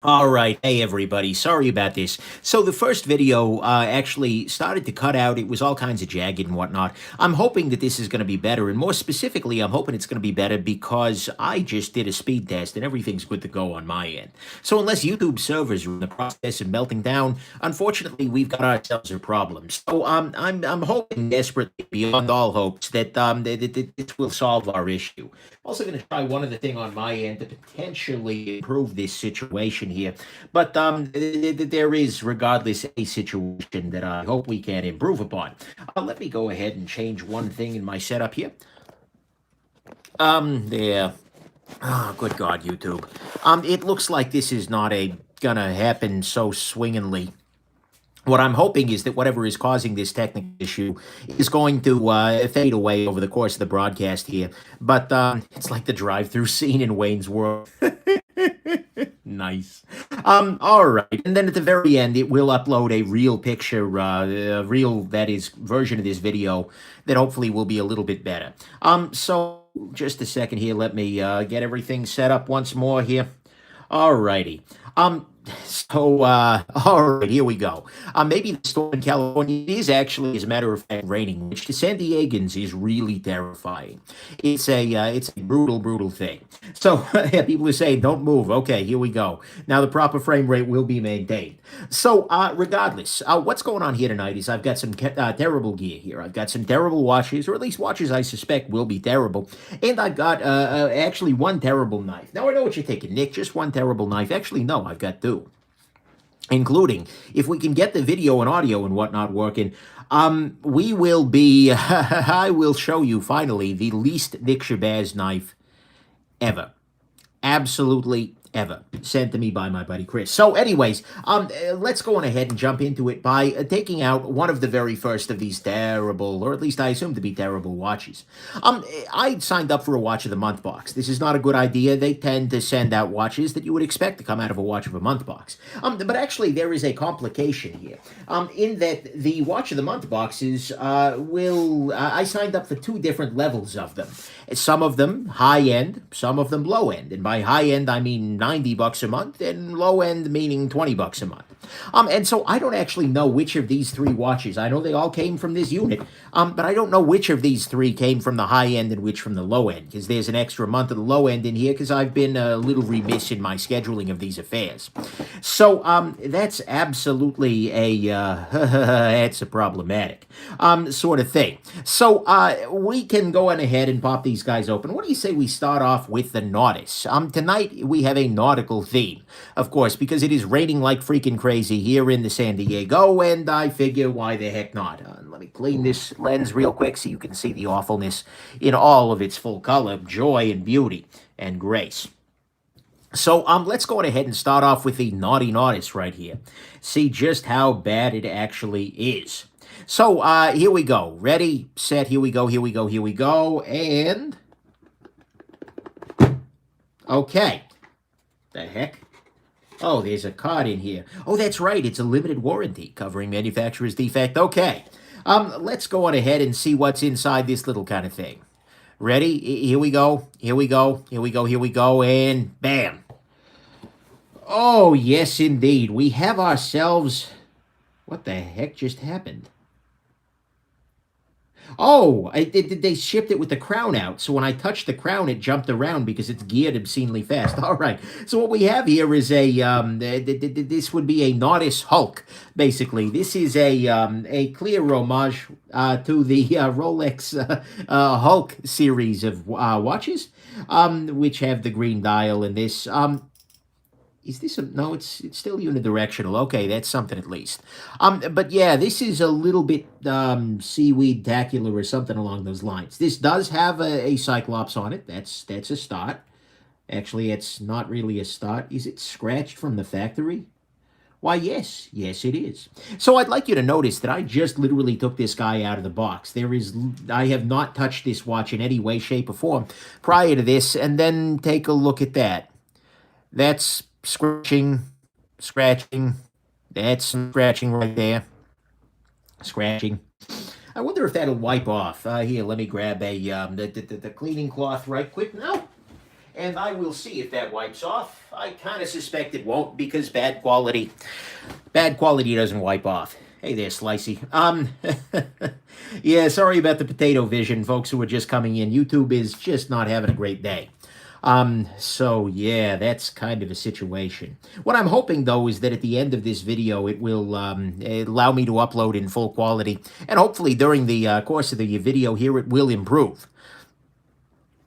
All right. Hey, everybody. Sorry about this. So the first video actually started to cut out. It was all kinds of jagged and whatnot. I'm hoping that this is going to be better. And more specifically, I'm hoping it's going to be better because I just did a speed test and everything's good to go on my end. So unless YouTube servers are in the process of melting down, unfortunately, we've got ourselves a problem. So I'm hoping desperately, beyond all hopes, that this will solve our issue. I'm also going to try one other thing on my end to potentially improve this situation here. But there is, regardless, a situation that I hope we can improve upon. Let me go ahead and change one thing in my setup here. There. Oh, good God, YouTube. It looks like this is not gonna happen so swingingly. What I'm hoping is that whatever is causing this technical issue is going to fade away over the course of the broadcast here. But it's like the drive-through scene in Wayne's World. Nice. All right. And then at the very end, it will upload a real picture, a real, that is, version of this video that hopefully will be a little bit better. So just a second here. Let me get everything set up once more here. All righty. All right, here we go. Maybe the storm in California is actually, as a matter of fact, raining, which to San Diegans is really terrifying. It's a brutal, brutal thing. So people are saying, don't move. Okay, here we go. Now the proper frame rate will be maintained. So regardless, what's going on here tonight is I've got some terrible gear here. I've got some terrible watches, or at least watches I suspect will be terrible. And I've got actually one terrible knife. Now I know what you're thinking, Nick, just one terrible knife. Actually, no, I've got two. Including, if we can get the video and audio and whatnot working, we will be, I will show you finally the least Nick Shabazz knife ever. Absolutely ever. Sent to me by my buddy Chris. So anyways, let's go on ahead and jump into it by taking out one of the very first of these terrible, or at least I assume to be terrible, watches. I signed up for a Watch of the Month box. This is not a good idea. They tend to send out watches that you would expect to come out of a Watch of a Month box. But actually, there is a complication here. In that the Watch of the Month boxes I signed up for two different levels of them. Some of them high-end, some of them low-end. And by high-end, I mean $90 a month, and low-end meaning $20 a month. And so I don't actually know which of these three watches. I know they all came from this unit, but I don't know which of these three came from the high end and which from the low end, because there's an extra month of the low end in here, because I've been a little remiss in my scheduling of these affairs. So that's absolutely it's a problematic sort of thing. So we can go on ahead and pop these guys open. What do you say we start off with the Nautis? Tonight we have a nautical theme, of course, because it is raining like freaking crazy here in the San Diego, and I figure why the heck not. Let me clean this lens real quick so you can see the awfulness in all of its full color, joy and beauty and grace. So let's go on ahead and start off with the naughty Nautis right here. See just how bad it actually is. So here we go. Ready, set, here we go, here we go, here we go, and okay. The heck? Oh, there's a card in here. Oh, that's right. It's a limited warranty covering manufacturer's defect. Okay. Let's go on ahead and see what's inside this little kind of thing. Ready? Here we go. Here we go. Here we go. Here we go. And bam. Oh, yes, indeed. We have ourselves... What the heck just happened? Oh, they shipped it with the crown out. So when I touched the crown, it jumped around because it's geared obscenely fast. All right. So what we have here is this would be a Nautis Hulk, basically. This is a clear homage to the Rolex Hulk series of watches, which have the green dial in this. Is this no, it's still unidirectional. Okay, that's something at least. But yeah, this is a little bit seaweed-tacular or something along those lines. This does have a Cyclops on it. That's a start. Actually, it's not really a start. Is it scratched from the factory? Why, yes. Yes, it is. So I'd like you to notice that I just literally took this guy out of the box. I have not touched this watch in any way, shape, or form prior to this. And then take a look at that. That's scratching, that's scratching right there, scratching. I wonder if that'll wipe off. Here, let me grab the cleaning cloth right quick now. and I will see if that wipes off. I kind of suspect it won't because bad quality doesn't wipe off. Hey there, Slicey. Yeah, sorry about the potato vision, folks who are just coming in. YouTube is just not having a great day. So yeah, that's kind of a situation. What I'm hoping though is that at the end of this video, it will allow me to upload in full quality, and hopefully during the course of the video here, it will improve.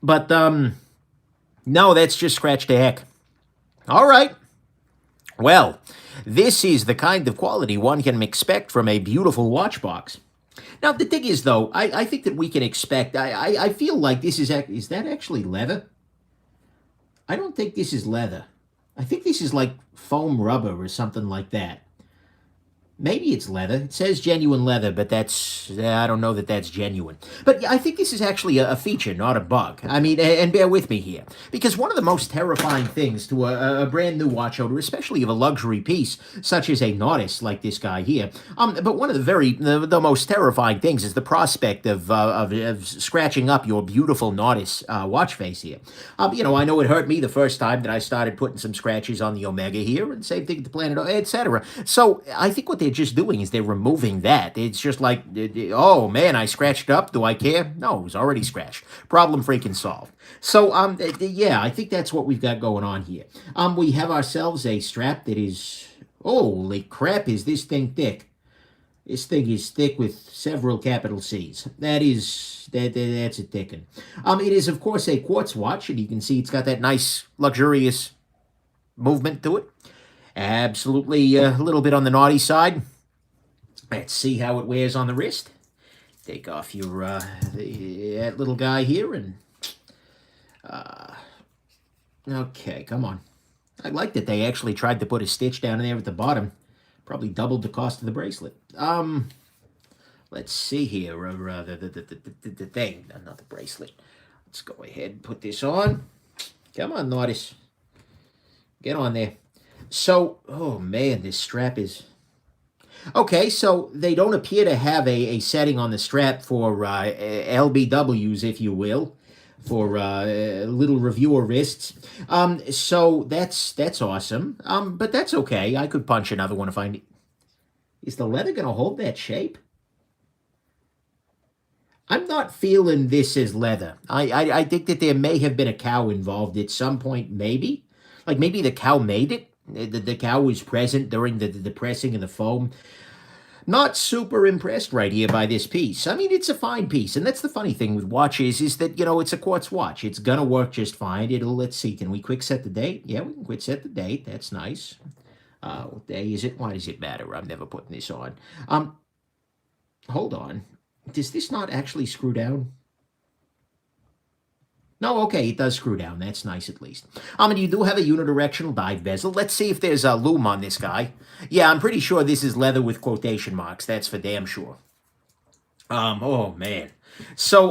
But no, that's just scratch to heck. All right. Well, this is the kind of quality one can expect from a beautiful watch box. Now, the thing is, though, I think that we can expect, I feel like this is that actually leather? I don't think this is leather. I think this is like foam rubber or something like that. Maybe it's leather. It says genuine leather, but I don't know that that's genuine. But I think this is actually a feature, not a bug. I mean, and bear with me here. Because one of the most terrifying things to a brand new watch owner, especially of a luxury piece, such as a Nautis like this guy here, but one of the most terrifying things is the prospect of scratching up your beautiful Nautis watch face here. You know, I know it hurt me the first time that I started putting some scratches on the Omega here, and same thing with the Planet, etc. So I think what they're just doing is they're removing that. It's just like, oh man, I scratched up. Do I care? No, it was already scratched. Problem freaking solved. So yeah, I think that's what we've got going on here. We have ourselves a strap that is, holy crap, is this thing thick? This thing is thick with several capital C's. That's a thick one. It is of course a quartz watch, and you can see it's got that nice luxurious movement to it. Absolutely a little bit on the naughty side. Let's see how it wears on the wrist. Take off your that little guy here and okay, come on. I like that they actually tried to put a stitch down there at the bottom. Probably doubled the cost of the bracelet. Let's see here. The thing, not the bracelet. Let's go ahead and put this on. Come on, Nautis. Get on there. So, oh man, this strap is... Okay, so they don't appear to have a setting on the strap for LBWs, if you will, for little reviewer wrists. So that's awesome. But that's okay. I could punch another one if I need... Is the leather going to hold that shape? I'm not feeling this as leather. I think that there may have been a cow involved at some point, maybe. Like maybe the cow made it. The cow was present during the pressing of the foam. Not super impressed right here by this piece. I mean, it's a fine piece, and that's the funny thing with watches is that, you know, it's a quartz watch. It's gonna work just fine. Let's see, can we quick set the date? Yeah, we can quick set the date. That's nice. What day is it? Why does it matter? I'm never putting this on. Hold on. Does this not actually screw down? No, okay, it does screw down. That's nice at least. And you do have a unidirectional dive bezel. Let's see if there's a loom on this guy. Yeah, I'm pretty sure this is leather with quotation marks. That's for damn sure. Oh, man. So,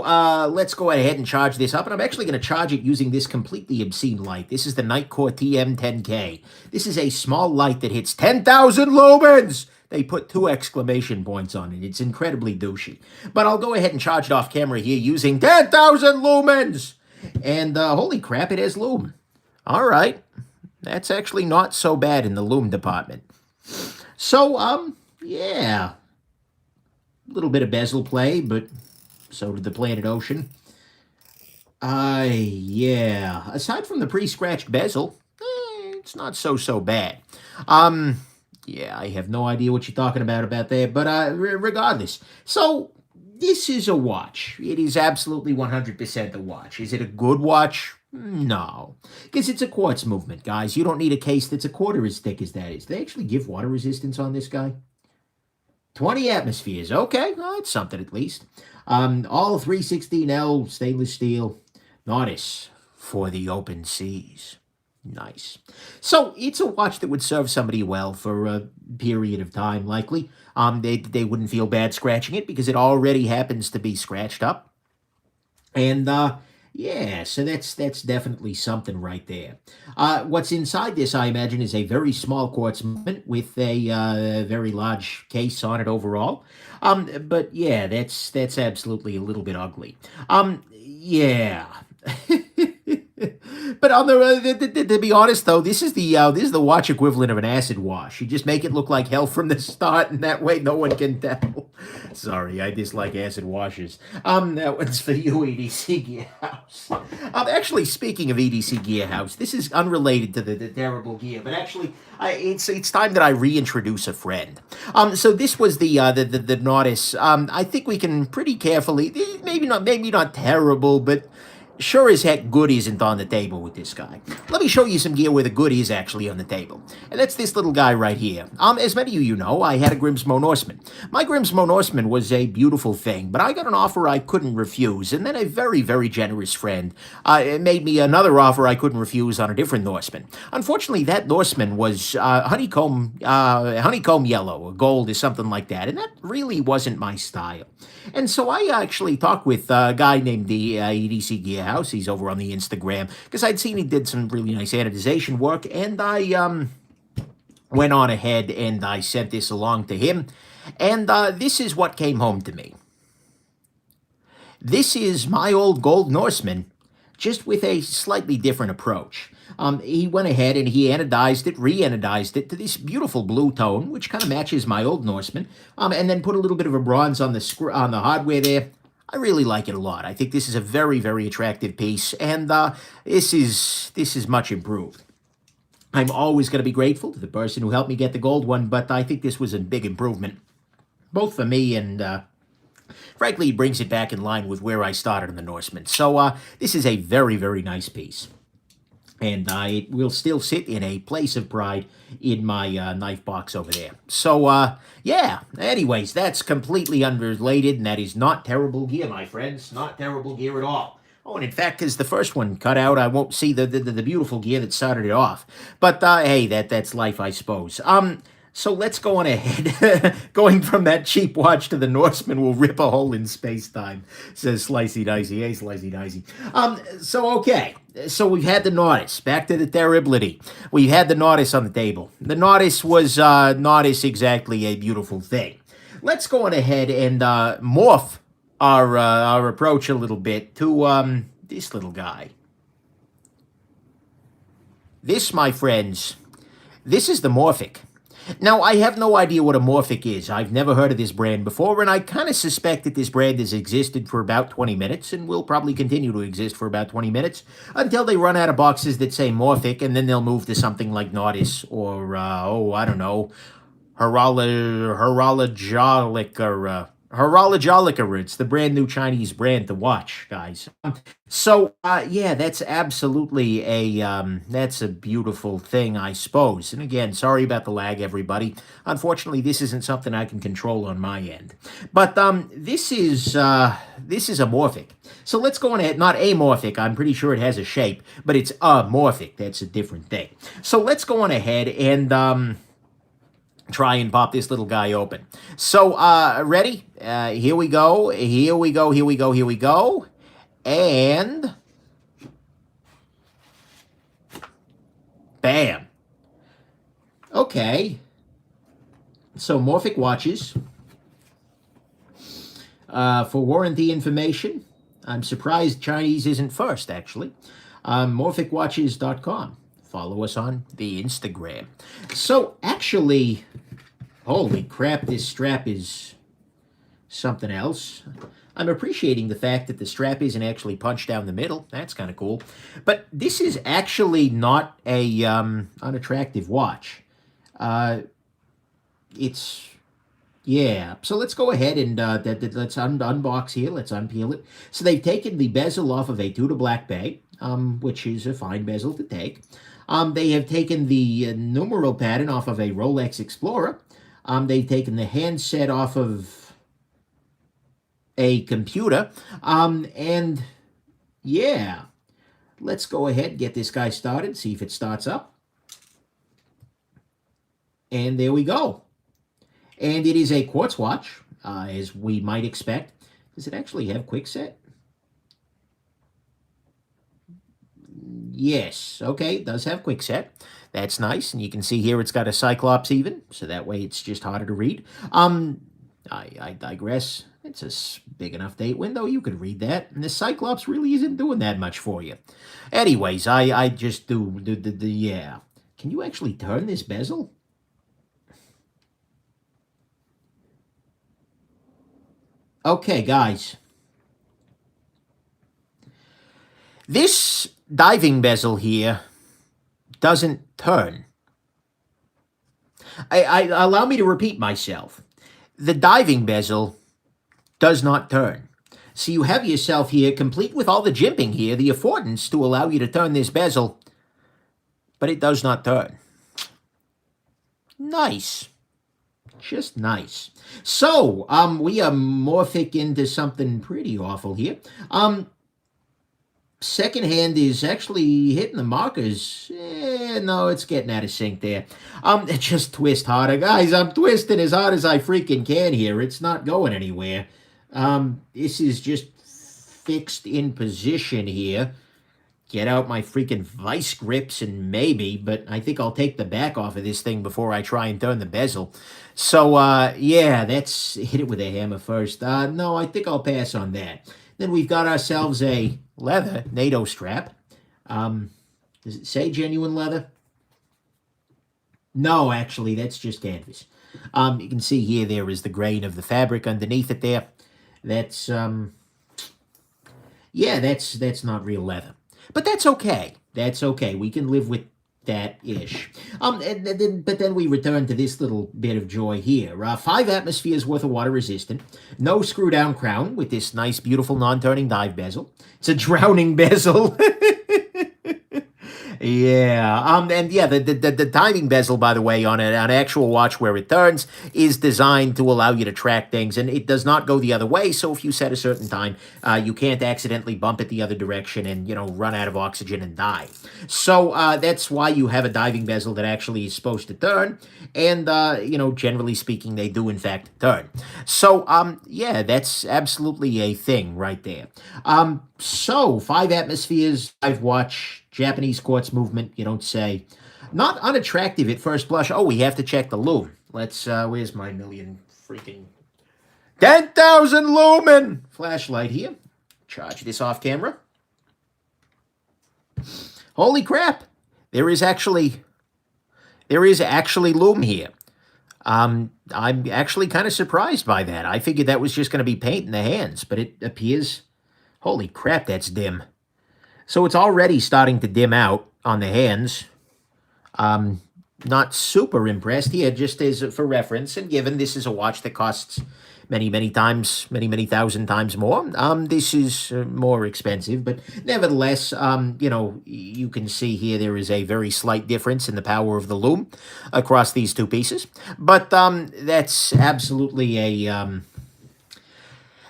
let's go ahead and charge this up. And I'm actually going to charge it using this completely obscene light. This is the Nightcore TM10K. This is a small light that hits 10,000 lumens! They put 2 exclamation points on it. It's incredibly douchey. But I'll go ahead and charge it off camera here using 10,000 lumens! And holy crap, it has loom. All right. That's actually not so bad in the loom department. So, yeah. A little bit of bezel play, but so did the Planet Ocean. Yeah. Aside from the pre-scratched bezel, it's not so bad. Yeah, I have no idea what you're talking about that, but regardless. So... this is a watch. It is absolutely 100% a watch. Is it a good watch? No. Because it's a quartz movement, guys. You don't need a case that's a quarter as thick as that is. They actually give water resistance on this guy? 20 atmospheres. Okay, well, that's something at least. All 316L stainless steel. Nautis for the open seas. Nice. So it's a watch that would serve somebody well for a period of time, likely. They wouldn't feel bad scratching it because it already happens to be scratched up. And yeah, so that's definitely something right there. What's inside this, I imagine, is a very small quartz movement with a very large case on it overall. But yeah, that's absolutely a little bit ugly. Yeah. But on to be honest though, this is the watch equivalent of an acid wash. You just make it look like hell from the start, and that way no one can tell. Sorry, I dislike acid washes. That one's for you, EDC Gearhouse. Actually, speaking of EDC Gearhouse, this is unrelated to the terrible gear, but actually, it's time that I reintroduce a friend. So this was the Nautis. I think we can pretty carefully, maybe not terrible, but sure as heck good isn't on the table with this guy. Let me show you some gear where the good is actually on the table. And that's this little guy right here. As many of you know, I had a Grimsmo Norseman. My Grimsmo Norseman was a beautiful thing, but I got an offer I couldn't refuse, and then a very, very generous friend made me another offer I couldn't refuse on a different Norseman. Unfortunately, that Norseman was honeycomb yellow, or gold or something like that, and that really wasn't my style. And so I actually talked with a guy named the EDC Gearhouse. He's over on the Instagram, because I'd seen he did some really nice anodization work, and I went on ahead and I sent this along to him. And this is what came home to me. This is my old gold Norseman, just with a slightly different approach. He went ahead and he anodized it, re-anodized it to this beautiful blue tone, which kind of matches my old Norseman, and then put a little bit of a bronze on the hardware there. I really like it a lot. I think this is a very, very attractive piece, and this is much improved. I'm always going to be grateful to the person who helped me get the gold one, but I think this was a big improvement, both for me and frankly, it brings it back in line with where I started in the Norseman. So this is a very, very nice piece. And it will still sit in a place of pride in my knife box over there. So, yeah. Anyways, that's completely unrelated, and that is not terrible gear, my friends. Not terrible gear at all. Oh, and in fact, because the first one cut out, I won't see the beautiful gear that started it off. But, hey, that's life, I suppose. So let's go on ahead. Going from that cheap watch to the Norseman will rip a hole in space-time, says Slicey Dicey. Hey, Slicey Dicey. Okay. So we've had the Nautis. Back to the terribility. We've had the Nautis on the table. The Nautis was not exactly a beautiful thing. Let's go on ahead and morph our approach a little bit to this little guy. This, my friends, this is the Morphic. Now, I have no idea what a Morphic is. I've never heard of this brand before, and I kind of suspect that this brand has existed for about 20 minutes and will probably continue to exist for about 20 minutes until they run out of boxes that say Morphic, and then they'll move to something like Nautis or, I don't know, Horologolica. It's the brand new Chinese brand to watch, guys. So, yeah, that's absolutely that's a beautiful thing, I suppose. And again, sorry about the lag, everybody. Unfortunately, this isn't something I can control on my end. But this is a Morphic. So let's go on ahead. Not a Morphic. I'm pretty sure it has a shape, but it's a Morphic. That's a different thing. So let's go on ahead and try and pop this little guy open. So, ready? Here we go. Here we go. Here we go. Here we go. And bam. Okay. So, Morphic watches. For warranty information, I'm surprised Chinese isn't first, actually. Morphicwatches.com. Follow us on the Instagram. So, actually, holy crap, this strap is something else. I'm appreciating the fact that the strap isn't actually punched down the middle. That's kind of cool. But this is actually not a unattractive watch. It's, yeah. So let's go ahead and let's unbox here. Let's unpeel it. So they've taken the bezel off of a Tudor Black Bay, which is a fine bezel to take. They have taken the numeral pattern off of a Rolex Explorer. They've taken the handset off of a computer. And yeah, let's go ahead and get this guy started, see if it starts up. And there we go. And it is a quartz watch, as we might expect. Does it actually have quickset? Yes, okay, it does have quickset. That's nice, and you can see here it's got a Cyclops even, so that way it's just harder to read. I digress. It's a big enough date window. You could read that. And the Cyclops really isn't doing that much for you. Anyways, I just do the yeah. Can you actually turn this bezel? Okay, guys. This diving bezel here doesn't turn. I allow me to repeat myself. The diving bezel does not turn. So you have yourself here, complete with all the jimping here, the affordance to allow you to turn this bezel, but it does not turn. Nice. Just nice. So, we are morphic into something pretty awful here. Second hand is actually hitting the markers. No, it's getting out of sync there. Just twist harder. Guys, I'm twisting as hard as I freaking can here. It's not going anywhere. This is just fixed in position here. Get out my freaking vice grips and maybe, but I think I'll take the back off of this thing before I try and turn the bezel. So, yeah, let's hit it with a hammer first. No, I think I'll pass on that. Then we've got ourselves a leather NATO strap. Does it say genuine leather? No, actually, that's just canvas. You can see here there is the grain of the fabric underneath it there. That's, yeah, that's not real leather. But that's okay. That's okay. We can live with that-ish. But then we return to this little bit of joy here. 5 atmospheres worth of water resistant. No screw-down crown with this nice, beautiful, non-turning dive bezel. It's a drowning bezel. Yeah, and yeah, the timing bezel, by the way, on an actual watch where it turns, is designed to allow you to track things, and it does not go the other way. So if you set a certain time, you can't accidentally bump it the other direction and run out of oxygen and die. So that's why you have a diving bezel that actually is supposed to turn, and generally speaking, they do in fact turn. So yeah, that's absolutely a thing right there. So 5 atmospheres, I've watched. Japanese quartz movement, you don't say. Not unattractive at first blush. Oh, we have to check the lume. Let's, where's my million freaking 10,000 lumen flashlight here? Charge this off camera. Holy crap. There is actually lume here. I'm actually kind of surprised by that. I figured that was just going to be paint in the hands, but it appears, holy crap, that's dim. So it's already starting to dim out on the hands. Not super impressed here, just as for reference, and given this is a watch that costs many thousand times more, this is more expensive, but nevertheless, you can see here there is a very slight difference in the power of the lume across these two pieces, but that's absolutely a,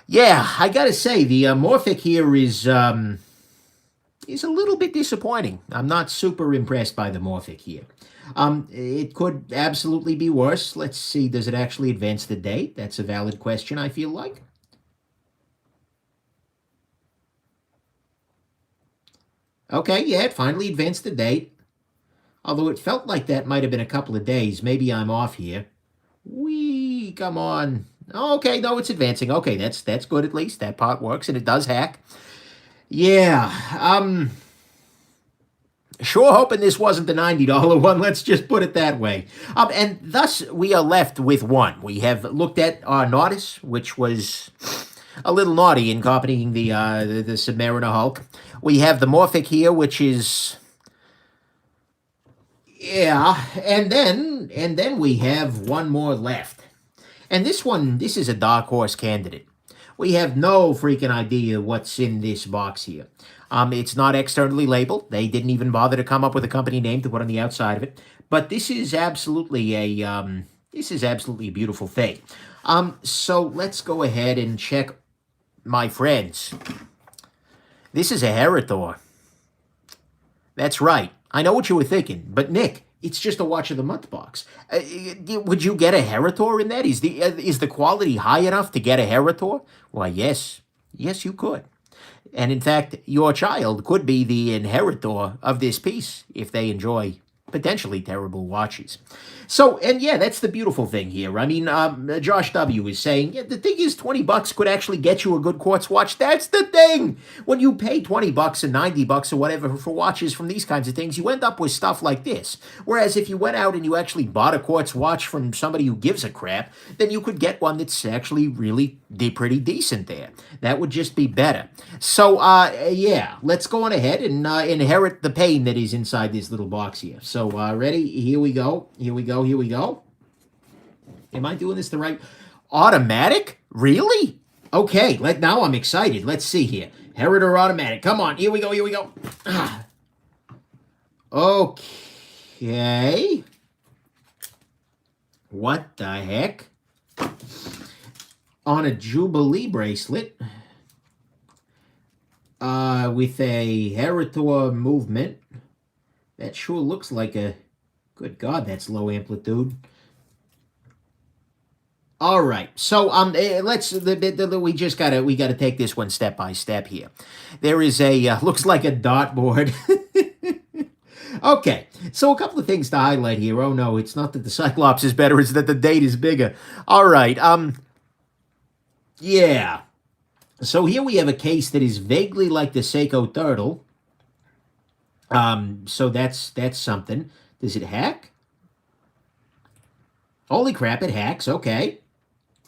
yeah, I gotta say, the Morphic here is a little bit disappointing. I'm not super impressed by the Morphic here. It could absolutely be worse. Let's see, does it actually advance the date? That's a valid question, I feel like. Okay, yeah, it finally advanced the date. Although it felt like that might have been a couple of days. Maybe I'm off here. Whee, come on. Okay, no, it's advancing. Okay, that's good at least. That part works, and it does hack. Yeah, sure hoping this wasn't the $90 one, let's just put it that way. And thus, we are left with one. We have looked at our Nautis, which was a little naughty in copying the Submariner Hulk. We have the Morphic here, which is, yeah, and then we have one more left. And this is a dark horse candidate. We have no freaking idea what's in this box here. It's not externally labeled. They didn't even bother to come up with a company name to put on the outside of it. But this is absolutely a beautiful thing. So let's go ahead and check, my friends. This is a Heritor. That's right. I know what you were thinking, but Nick, it's just a Watch of the Month box. Would you get a Heritor in that? Is the quality high enough to get a Heritor? Why, yes. Yes, you could. And in fact, your child could be the inheritor of this piece if they enjoy potentially terrible watches. So, and yeah, that's the beautiful thing here. I mean, Josh W. is saying, yeah, the thing is, $20 could actually get you a good quartz watch. That's the thing. When you pay $20 and $90 or whatever for watches from these kinds of things, you end up with stuff like this. Whereas if you went out and you actually bought a quartz watch from somebody who gives a crap, then you could get one that's actually really pretty decent there. That would just be better. So, yeah, let's go on ahead and inherit the pain that is inside this little box here. So, ready? Here we go. Here we go. Here we go. Am I doing this the right? Automatic? Really? Okay, now I'm excited. Let's see here. Heritor automatic. Come on. Here we go. Here we go. Okay. What the heck? On a Jubilee bracelet with a Heritor movement. That sure looks like a... Good God, that's low amplitude. All right, so let's we gotta take this one step by step here. There is a looks like a dartboard. Okay, so a couple of things to highlight here. Oh no, it's not that the Cyclops is better; it's that the date is bigger. All right, yeah. So here we have a case that is vaguely like the Seiko turtle. So that's something. Does it hack? Holy crap, it hacks. Okay.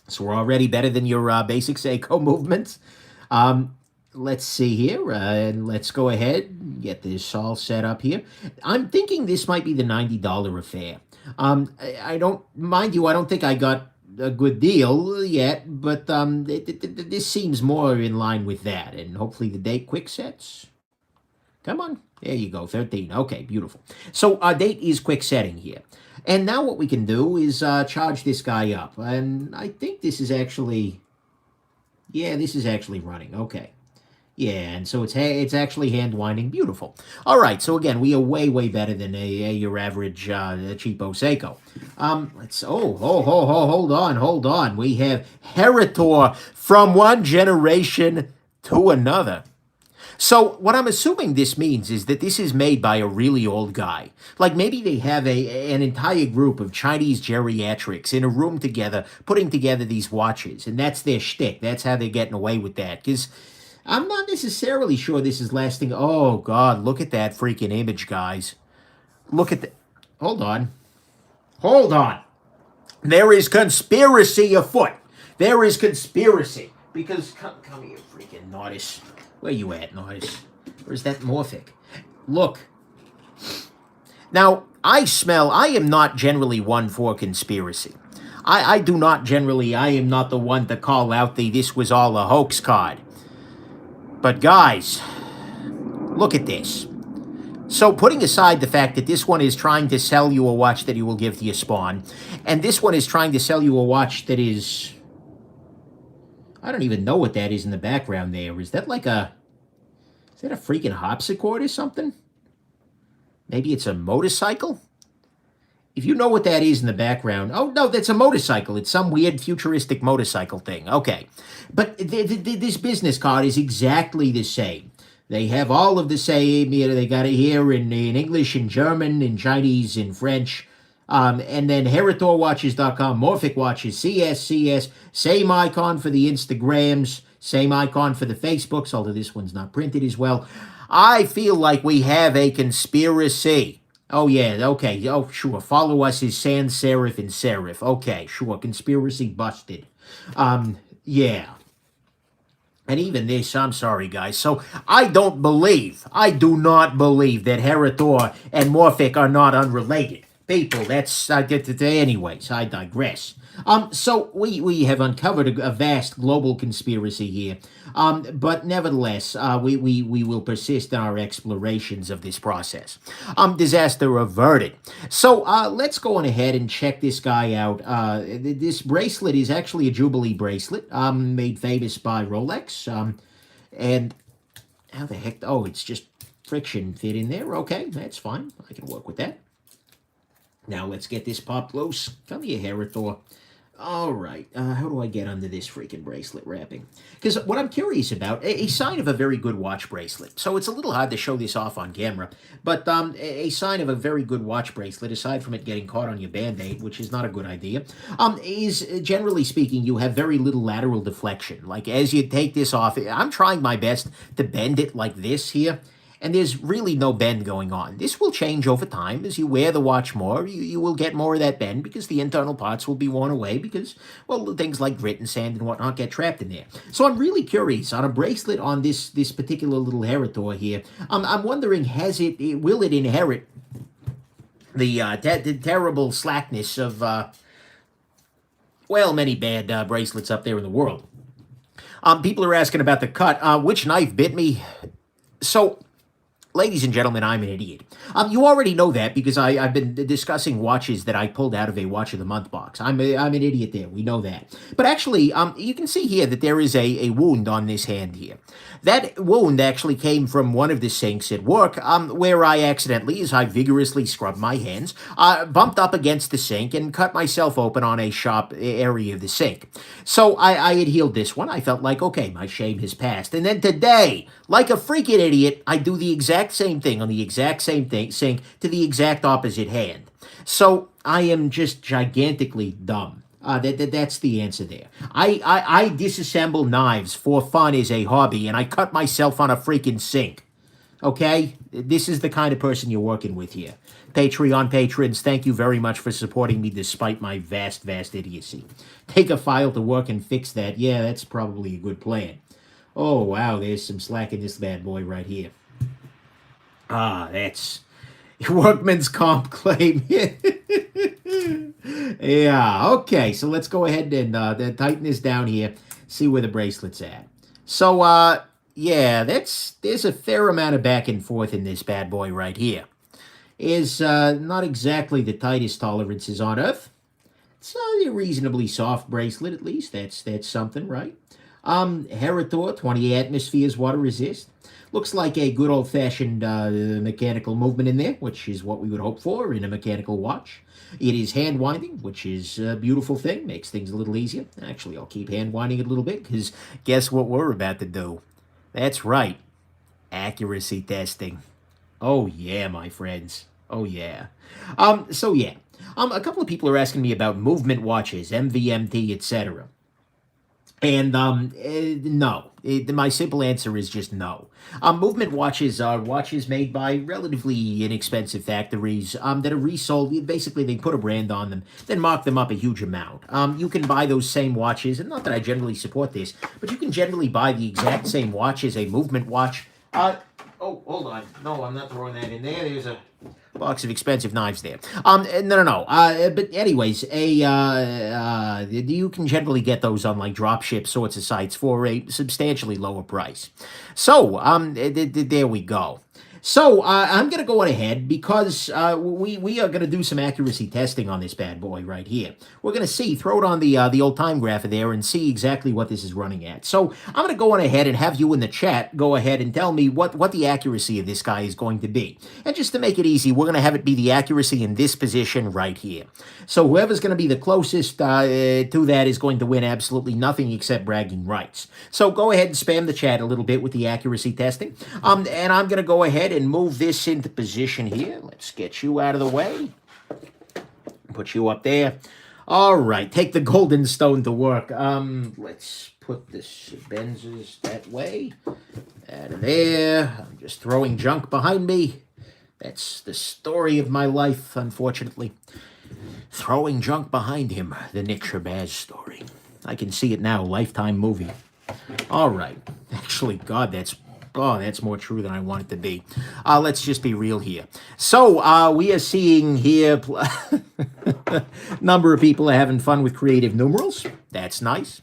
So we're already better than your basic Seiko movements. Let's see here. And let's go ahead and get this all set up here. I'm thinking this might be the $90 affair. I don't, mind you, I don't think I got a good deal yet, but this seems more in line with that. And hopefully the date quick sets. Come on. There you go, 13. Okay, beautiful. So our date is quick setting here. And now what we can do is charge this guy up. And I think this is actually... Yeah, this is actually running. Okay. Yeah, and so it's actually hand winding. Beautiful. All right, so again, we are way, way better than your average cheapo Seiko. Hold on. We have Heritor from one generation to another. So what I'm assuming this means is that this is made by a really old guy. Like maybe they have an entire group of Chinese geriatrics in a room together, putting together these watches. And that's their shtick. That's how they're getting away with that. Because I'm not necessarily sure this is lasting. Oh, God, look at that freaking image, guys. Look at the... Hold on. There is conspiracy afoot. There is conspiracy. Because, come here, freaking Nautis. Where you at, Nautis? Where's that Morphic? Look. Now, I am not generally one for conspiracy. I am not the one to call out this was all a hoax card. But guys, look at this. So putting aside the fact that this one is trying to sell you a watch that he will give to your spawn, and this one is trying to sell you a watch that is... I don't even know what that is in the background there. Is that like a... Is that a freaking harpsichord or something? Maybe it's a motorcycle? If you know what that is in the background... Oh, no, that's a motorcycle. It's some weird futuristic motorcycle thing. Okay. But this business card is exactly the same. They have all of the same. They got it here in English, in German, in Chinese, in French... and then HeritorWatches.com, Morphic Watches, CS, same icon for the Instagrams, same icon for the Facebooks, although this one's not printed as well. I feel like we have a conspiracy. Oh, yeah, okay, oh, sure, follow us as Sans Serif and Serif. Okay, sure, conspiracy busted. Yeah. And even this, I'm sorry, guys. So I do not believe that Heritor and Morphic are not unrelated. People, that's, anyways, I digress. So we have uncovered a vast global conspiracy here. But nevertheless, we will persist in our explorations of this process. Disaster averted. So let's go on ahead and check this guy out. This bracelet is actually a Jubilee bracelet, made famous by Rolex. And how the heck? Oh, it's just friction fit in there. Okay, that's fine. I can work with that. Now let's get this popped loose. Come here, Heritor. All right. How do I get under this freaking bracelet wrapping? Because what I'm curious about, a sign of a very good watch bracelet. So it's a little hard to show this off on camera, but a sign of a very good watch bracelet, aside from it getting caught on your band-aid, which is not a good idea, is generally speaking, you have very little lateral deflection. Like as you take this off, I'm trying my best to bend it like this here. And there's really no bend going on. This will change over time. As you wear the watch more, you will get more of that bend because the internal parts will be worn away because, well, things like grit and sand and whatnot get trapped in there. So I'm really curious, on a bracelet on this particular little Heritor here, I'm wondering, will it inherit the terrible slackness of, well, many bad bracelets up there in the world? People are asking about the cut. Which knife bit me? So, ladies and gentlemen, I'm an idiot. You already know that because I've been discussing watches that I pulled out of a Watch of the Month box. I'm an idiot there. We know that. But actually, you can see here that there is a wound on this hand here. That wound actually came from one of the sinks at work where I accidentally, as I vigorously scrubbed my hands, bumped up against the sink and cut myself open on a sharp area of the sink. So I had healed this one. I felt like, okay, my shame has passed. And then today, like a freaking idiot, I do the exact same thing on the exact same sink to the exact opposite hand. So I am just gigantically dumb. That's the answer there. I disassemble knives for fun as a hobby, and I cut myself on a freaking sink. Okay? This is the kind of person you're working with here. Patreon patrons, thank you very much for supporting me despite my vast idiocy. Take a file to work and fix that. Yeah, that's probably a good plan. Oh, wow, there's some slack in this bad boy right here. That's workman's comp claim. Yeah, okay, so let's go ahead and tighten this down here, see where the bracelet's at. So, yeah, there's a fair amount of back and forth in this bad boy right here. Is not exactly the tightest tolerances on earth. It's a reasonably soft bracelet, at least. That's something, right? Heritor, 20 atmospheres water resist. Looks like a good old-fashioned mechanical movement in there, which is what we would hope for in a mechanical watch. It is hand winding, which is a beautiful thing. Makes things a little easier. Actually, I'll keep hand winding it a little bit, because guess what we're about to do? That's right. Accuracy testing. Oh, yeah, my friends. Oh, yeah. So, yeah. A couple of people are asking me about movement watches, MVMT, etc. And, no. My simple answer is just no. Movement watches are watches made by relatively inexpensive factories that are resold. Basically, they put a brand on them, then mark them up a huge amount. You can buy those same watches, and not that I generally support this, but you can generally buy the exact same watch as a movement watch. Oh, hold on. No, I'm not throwing that in there. There's a box of expensive knives there. No. But anyways, you can generally get those on like dropship sorts of sites for a substantially lower price. So, there we go. So, I'm going to go on ahead because we are going to do some accuracy testing on this bad boy right here. We're going to throw it on the old time grapher there and see exactly what this is running at. So, I'm going to go on ahead and have you in the chat go ahead and tell me what the accuracy of this guy is going to be. And just to make it easy, we're going to have it be the accuracy in this position right here. So, whoever's going to be the closest to that is going to win absolutely nothing except bragging rights. So, go ahead and spam the chat a little bit with the accuracy testing. And I'm going to go ahead and move this into position here. Let's get you out of the way. Put you up there. All right, take the golden stone to work. Let's put this Benzes that way. Out of there. I'm just throwing junk behind me. That's the story of my life, unfortunately. Throwing junk behind him. The Nick Shabazz story. I can see it now. Lifetime movie. All right. Actually, God, that's more true than I want it to be. Let's just be real here. So, we are seeing here number of people are having fun with creative numerals. That's nice.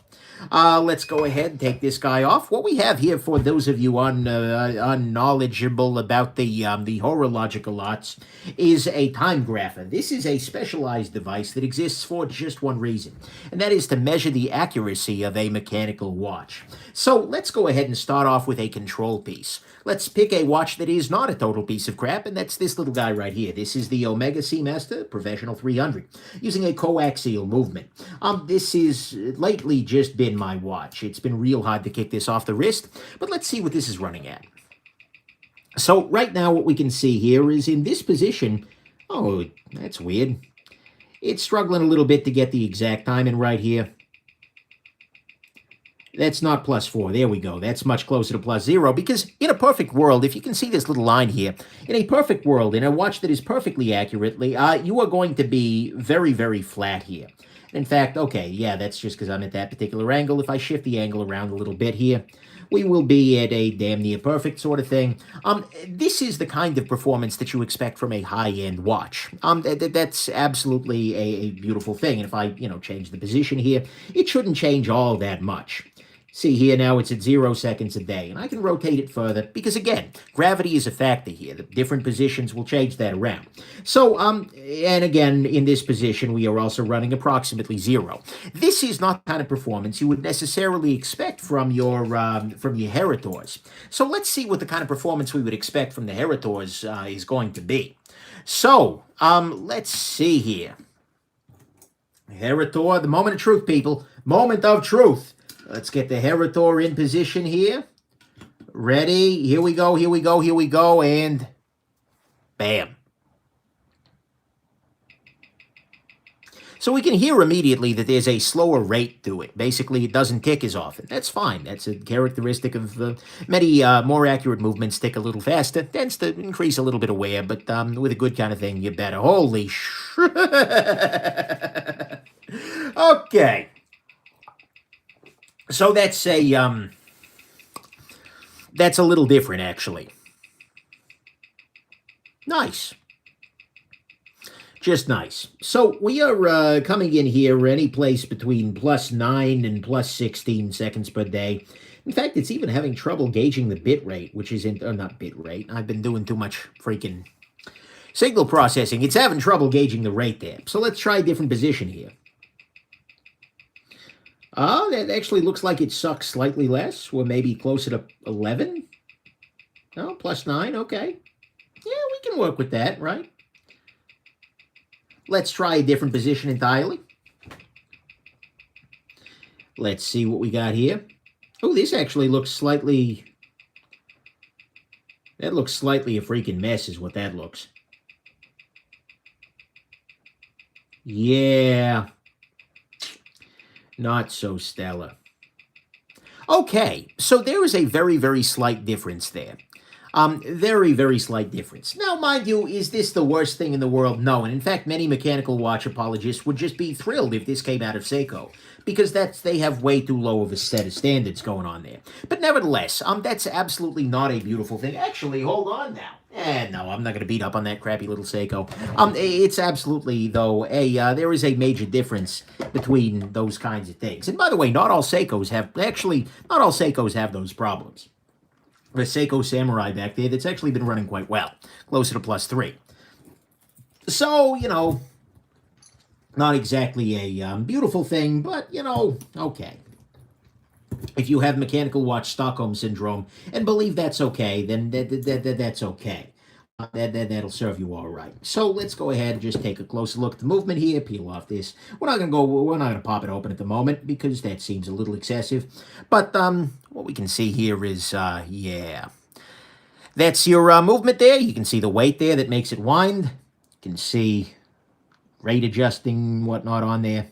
Let's go ahead and take this guy off. What we have here, for those of you unknowledgeable about the horological arts, is a time grapher. This is a specialized device that exists for just one reason, and that is to measure the accuracy of a mechanical watch. So let's go ahead and start off with a control piece. Let's pick a watch that is not a total piece of crap, and that's this little guy right here. This is the Omega Seamaster Professional 300, using a coaxial movement. This is lately just been my watch. It's been real hard to kick this off the wrist, but let's see what this is running at. So right now what we can see here is in this position, oh, that's weird. It's struggling a little bit to get the exact timing right here. That's not +4. There we go. That's much closer to +0, because in a perfect world, if you can see this little line here, in a perfect world, in a watch that is perfectly accurately, you are going to be very, very flat here. In fact, okay, yeah, that's just because I'm at that particular angle. If I shift the angle around a little bit here, we will be at a damn near perfect sort of thing. This is the kind of performance that you expect from a high-end watch. That's absolutely a beautiful thing. And if I, change the position here, it shouldn't change all that much. See here now it's at 0 seconds a day, and I can rotate it further because, again, gravity is a factor here. The different positions will change that around. So, and again, in this position, we are also running approximately 0. This is not the kind of performance you would necessarily expect from your Heritors. So let's see what the kind of performance we would expect from the Heritors is going to be. So, let's see here. Heritor, the moment of truth, people. Moment of truth. Let's get the Heritor in position here. Ready? Here we go, here we go, here we go, and bam. So we can hear immediately that there's a slower rate to it. Basically, it doesn't tick as often. That's fine. That's a characteristic of many more accurate movements. Tick a little faster. Tends to increase a little bit of wear, but with a good kind of thing, you're better. Holy sh... Okay. So that's a little different, actually. Nice. Just nice. So we are coming in here any place between +9 and +16 seconds per day. In fact, it's even having trouble gauging the bit rate, which is not bit rate. I've been doing too much freaking signal processing. It's having trouble gauging the rate there. So let's try a different position here. That actually looks like it sucks slightly less. We're maybe closer to 11. Oh, +9, okay. Yeah, we can work with that, right? Let's try a different position entirely. Let's see what we got here. Oh, this actually looks slightly... That looks slightly a freaking mess is what that looks. Yeah... Not so stellar. Okay, so there is a very, very slight difference there. Very, very slight difference. Now, mind you, is this the worst thing in the world? No, and in fact, many mechanical watch apologists would just be thrilled if this came out of Seiko, because they have way too low of a set of standards going on there. But nevertheless, that's absolutely not a beautiful thing. Actually, hold on now. No, I'm not going to beat up on that crappy little Seiko. It's absolutely, though, there is a major difference between those kinds of things. And by the way, not all Seikos have those problems. The Seiko Samurai back there that's actually been running quite well, closer to +3. So, not exactly a beautiful thing, but, okay. If you have mechanical watch Stockholm Syndrome and believe that's okay, then that's okay. That'll serve you all right. So let's go ahead and just take a closer look at the movement here, peel off this. We're not gonna pop it open at the moment because that seems a little excessive. But what we can see here is, yeah. That's your movement there. You can see the weight there that makes it wind. You can see rate adjusting, whatnot on there.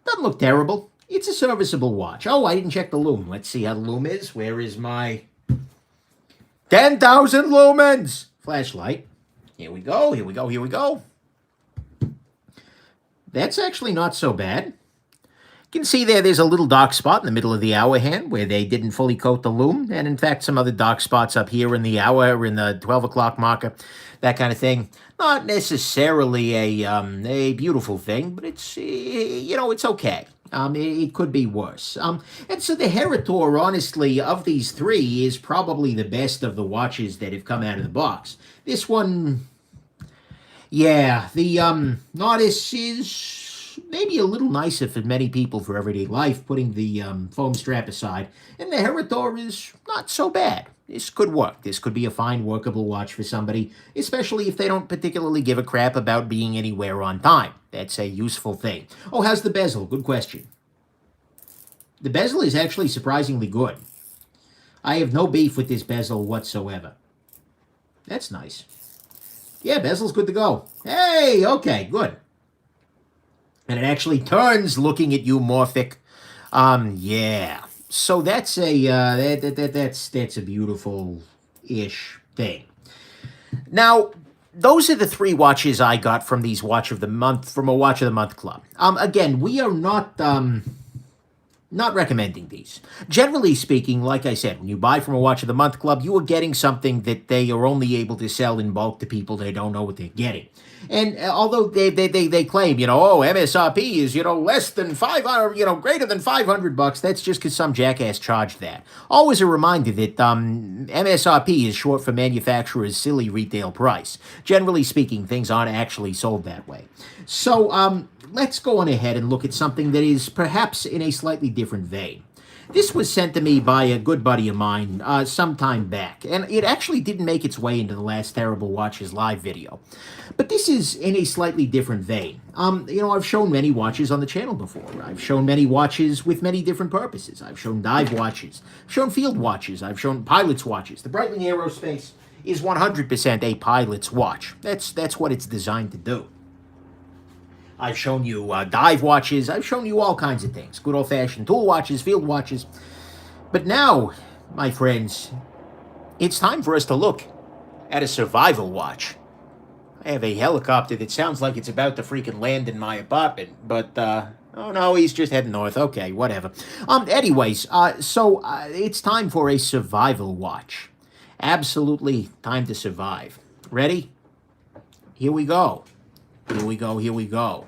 Doesn't look terrible. It's a serviceable watch. Oh, I didn't check the lume. Let's see how the lume is. Where is my 10,000 lumens flashlight? Here we go, here we go, here we go. That's actually not so bad. You can see there's a little dark spot in the middle of the hour hand where they didn't fully coat the loom. And in fact, some other dark spots up here in the hour, in the 12 o'clock marker, that kind of thing. Not necessarily a beautiful thing, but it's, it's okay. It could be worse. And so the Heritor, honestly, of these three, is probably the best of the watches that have come out of the box. This one, yeah, the Nautis is maybe a little nicer for many people for everyday life, putting the foam strap aside. And the Heritor is not so bad. This could work. This could be a fine, workable watch for somebody, especially if they don't particularly give a crap about being anywhere on time. That's a useful thing. Oh, how's the bezel? Good question. The bezel is actually surprisingly good. I have no beef with this bezel whatsoever. That's nice. Yeah, bezel's good to go. Hey, okay, good. And it actually turns looking at you, Morphic. Yeah. So that's a that's a beautiful-ish thing. Now, those are the three watches I got from these Watch of the Month, from a Watch of the Month club. Again, we are not recommending these. Generally speaking, like I said, when you buy from a Watch of the Month club, you are getting something that they are only able to sell in bulk to people they don't know what they're getting. And although they claim, oh, MSRP is, less than 500, greater than $500, that's just because some jackass charged that. Always a reminder that MSRP is short for manufacturer's silly retail price. Generally speaking, things aren't actually sold that way. So, let's go on ahead and look at something that is perhaps in a slightly different vein. This was sent to me by a good buddy of mine some time back, and it actually didn't make its way into the last Terrible Watches live video. But this is in a slightly different vein. I've shown many watches on the channel before. I've shown many watches with many different purposes. I've shown dive watches, I've shown field watches, I've shown pilot's watches. The Breitling Aerospace is 100% a pilot's watch. That's what it's designed to do. I've shown you dive watches. I've shown you all kinds of things. Good old-fashioned tool watches, field watches. But now, my friends, it's time for us to look at a survival watch. I have a helicopter that sounds like it's about to freaking land in my apartment, but, oh no, he's just heading north. Okay, whatever. Anyways, so it's time for a survival watch. Absolutely time to survive. Ready? Here we go. Here we go, here we go.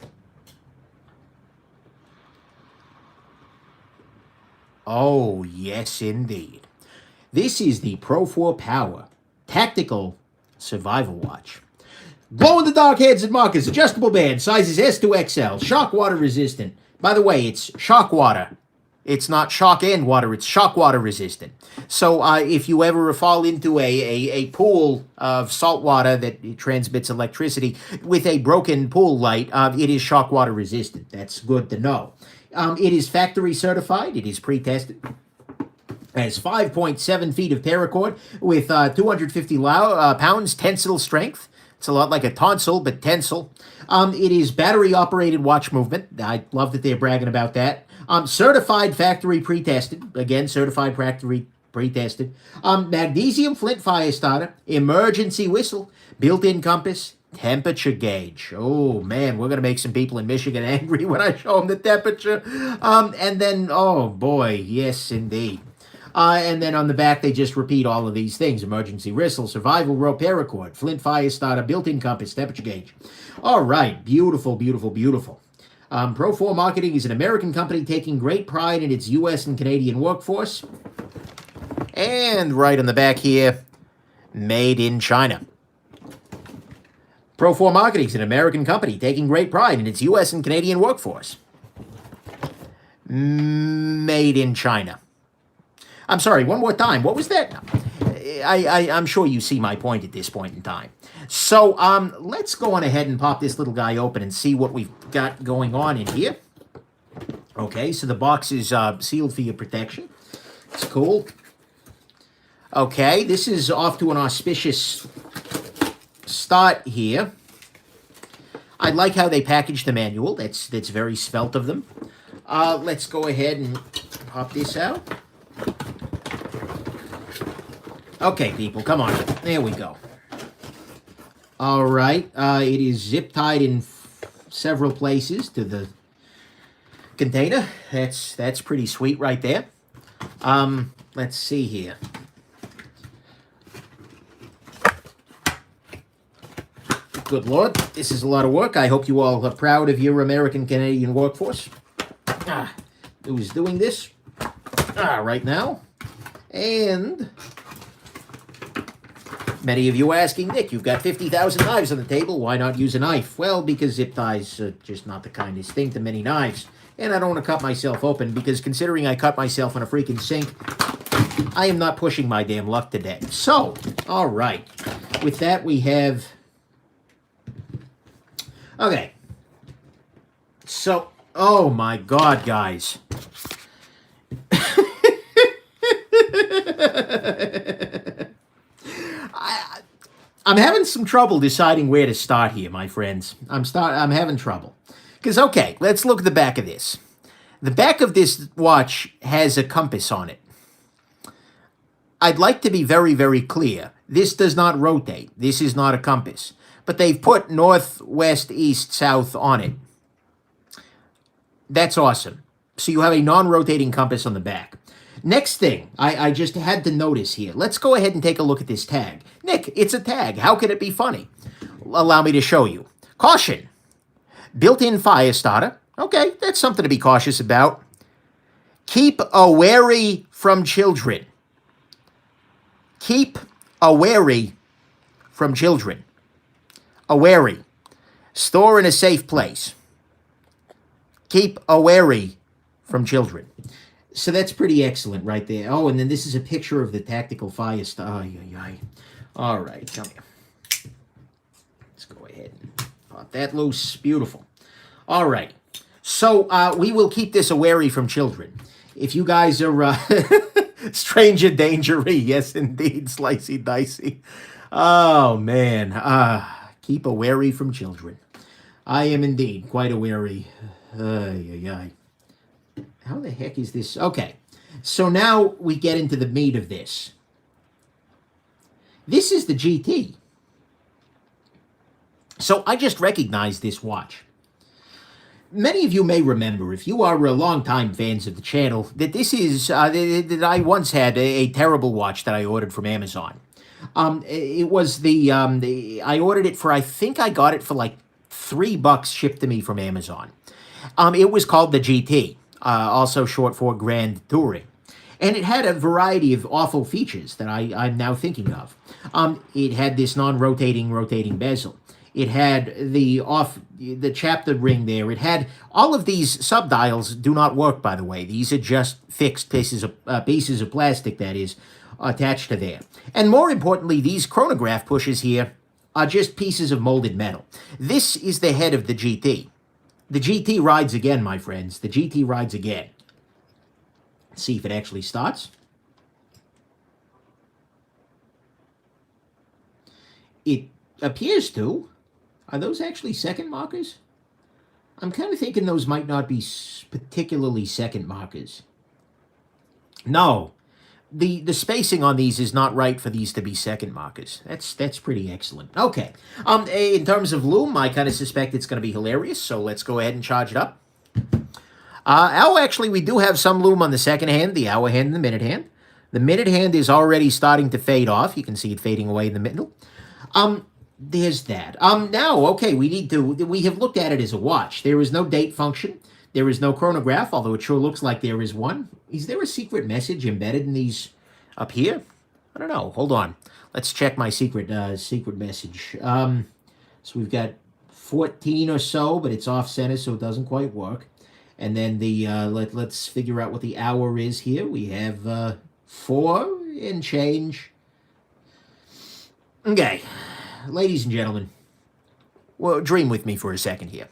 Oh, yes, indeed. This is the Pro 4 Power Tactical Survival Watch. Glow-in-the-dark heads and markers, adjustable band, sizes S to XL, shock water resistant. By the way, it's shock water. It's not shock and water, it's shock water resistant. So if you ever fall into a pool of salt water that transmits electricity with a broken pool light, it is shock water resistant. That's good to know. It is factory certified. It is pre-tested. It has 5.7 feet of paracord with 250 pounds tensile strength. It's a lot like a tonsil, but tensile. It is battery-operated watch movement. I love that they're bragging about that. Certified factory pre-tested. Again, certified factory pre-tested. Magnesium flint fire starter. Emergency whistle. Built-in compass. Temperature gauge. Oh, man, we're going to make some people in Michigan angry when I show them the temperature. And then, oh, boy, yes, indeed. And then on the back, they just repeat all of these things. Emergency whistle, survival rope paracord, flint fire starter, built-in compass, temperature gauge. All right, beautiful, beautiful, beautiful. Pro 4 Marketing is an American company taking great pride in its U.S. and Canadian workforce. And right on the back here, made in China. Pro 4 Marketing is an American company taking great pride in its U.S. and Canadian workforce. Made in China. I'm sorry, one more time. What was that? I'm sure you see my point at this point in time. So let's go on ahead and pop this little guy open and see what we've got going on in here. Okay, so the box is sealed for your protection. It's cool. Okay, this is off to an auspicious start here. I like how they packaged the manual. That's very svelte of them. Let's go ahead and pop this out. Okay, people, come on. There we go. All right. It is zip-tied in several places to the container. That's pretty sweet right there. Let's see here. Good Lord, this is a lot of work. I hope you all are proud of your American-Canadian workforce. Who's doing this right now. And many of you are asking, Nick, you've got 50,000 knives on the table. Why not use a knife? Well, because zip ties are just not the kindest thing to many knives. And I don't want to cut myself open because considering I cut myself in a freaking sink, I am not pushing my damn luck today. So, all right. With that, we have... Okay. So, oh my God, guys. I'm having some trouble deciding where to start here, my friends. I'm having trouble. Because, okay, let's look at the back of this. The back of this watch has a compass on it. I'd like to be very, very clear. This does not rotate. This is not a compass. But they've put north, west, east, south on it. That's awesome. So you have a non-rotating compass on the back. Next thing, I just had to notice here. Let's go ahead and take a look at this tag. Nick, it's a tag. How can it be funny? Allow me to show you. Caution. Built-in fire starter. Okay, that's something to be cautious about. Keep away from children. Keep away from children. Awary. Store in a safe place. Keep away from children. So that's pretty excellent right there. Oh, and then this is a picture of the tactical fire starter. All right, come here. Let's go ahead and pop that loose. Beautiful. All right. So we will keep this away from children. If you guys are stranger dangery, yes indeed, slicey dicey. Oh man, keep away from children. I am indeed quite awary. How the heck is this? Okay, so now we get into the meat of this. This is the GT. So I just recognized this watch. Many of you may remember, if you are longtime fans of the channel, that this is, that I once had a terrible watch that I ordered from Amazon. It was I ordered it for, I think I got it for like $3 shipped to me from Amazon. It was called the GT, also short for Grand Touring. And it had a variety of awful features that I'm now thinking of. It had this rotating bezel. It had the chapter ring there. It had all of these subdials do not work, by the way. These are just fixed pieces of plastic that is attached to there. And more importantly, these chronograph pushes here are just pieces of molded metal. This is the head of the GT. The GT rides again, my friends. The GT rides again. Let's see if it actually starts. It appears to. Are those actually second markers? I'm kind of thinking those might not be particularly second markers. No. The spacing on these is not right for these to be second markers. That's pretty excellent. Okay. In terms of loom, I kind of suspect it's going to be hilarious, so let's go ahead and charge it up. Actually, we do have some loom on the second hand, the hour hand, and the minute hand. The minute hand is already starting to fade off. You can see it fading away in the middle. There's that. Now, okay, we have looked at it as a watch. There is no date function. There is no chronograph, although it sure looks like there is one. Is there a secret message embedded in these up here? I don't know. Hold on. Let's check my secret message. So we've got 14 or so, but it's off center, so it doesn't quite work. And then let's figure out what the hour is here. We have 4 and change. Okay. Ladies and gentlemen, well, dream with me for a second here.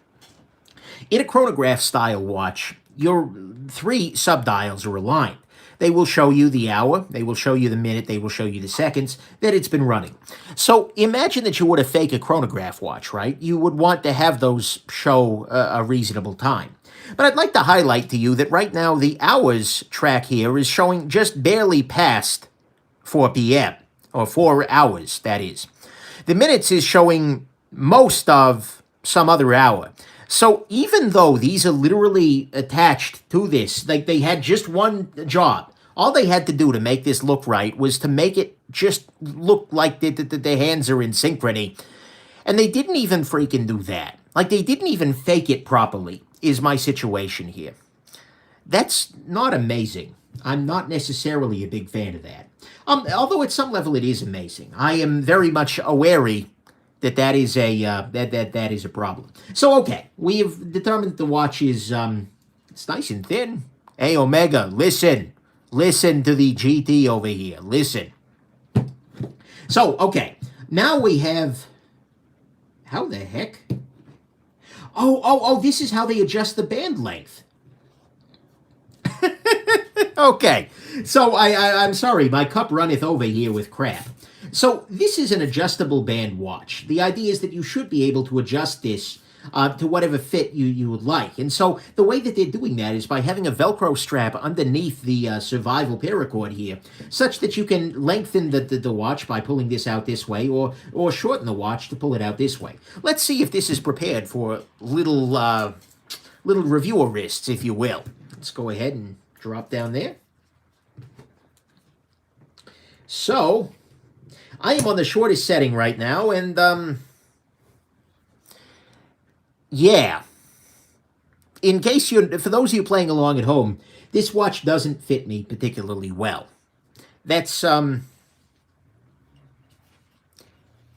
In a chronograph-style watch, your 3 subdials are aligned. They will show you the hour, they will show you the minute, they will show you the seconds that it's been running. So imagine that you were to fake a chronograph watch, right? You would want to have those show a reasonable time. But I'd like to highlight to you that right now the hours track here is showing just barely past 4 p.m., or 4 hours, that is. The minutes is showing most of some other hour. So even though these are literally attached to this, like they had just one job, all they had to do to make this look right was to make it just look like the hands are in synchrony. And they didn't even freaking do that. Like they didn't even fake it properly, is my situation here. That's not amazing. I'm not necessarily a big fan of that. Although at some level it is amazing. I am very much wary that that is a that is a problem. So okay, we have determined that the watch is it's nice and thin. Hey Omega, listen to the GT over here. Listen. So okay, now we have. How the heck? Oh! This is how they adjust the band length. Okay, so I'm sorry, my cup runneth over here with crap. So this is an adjustable band watch. The idea is that you should be able to adjust this to whatever fit you would like. And so the way that they're doing that is by having a Velcro strap underneath the survival paracord here, such that you can lengthen the watch by pulling this out this way, or shorten the watch to pull it out this way. Let's see if this is prepared for little reviewer wrists, if you will. Let's go ahead and drop down there. So, I am on the shortest setting right now, and, yeah. In case for those of you playing along at home, this watch doesn't fit me particularly well. That's,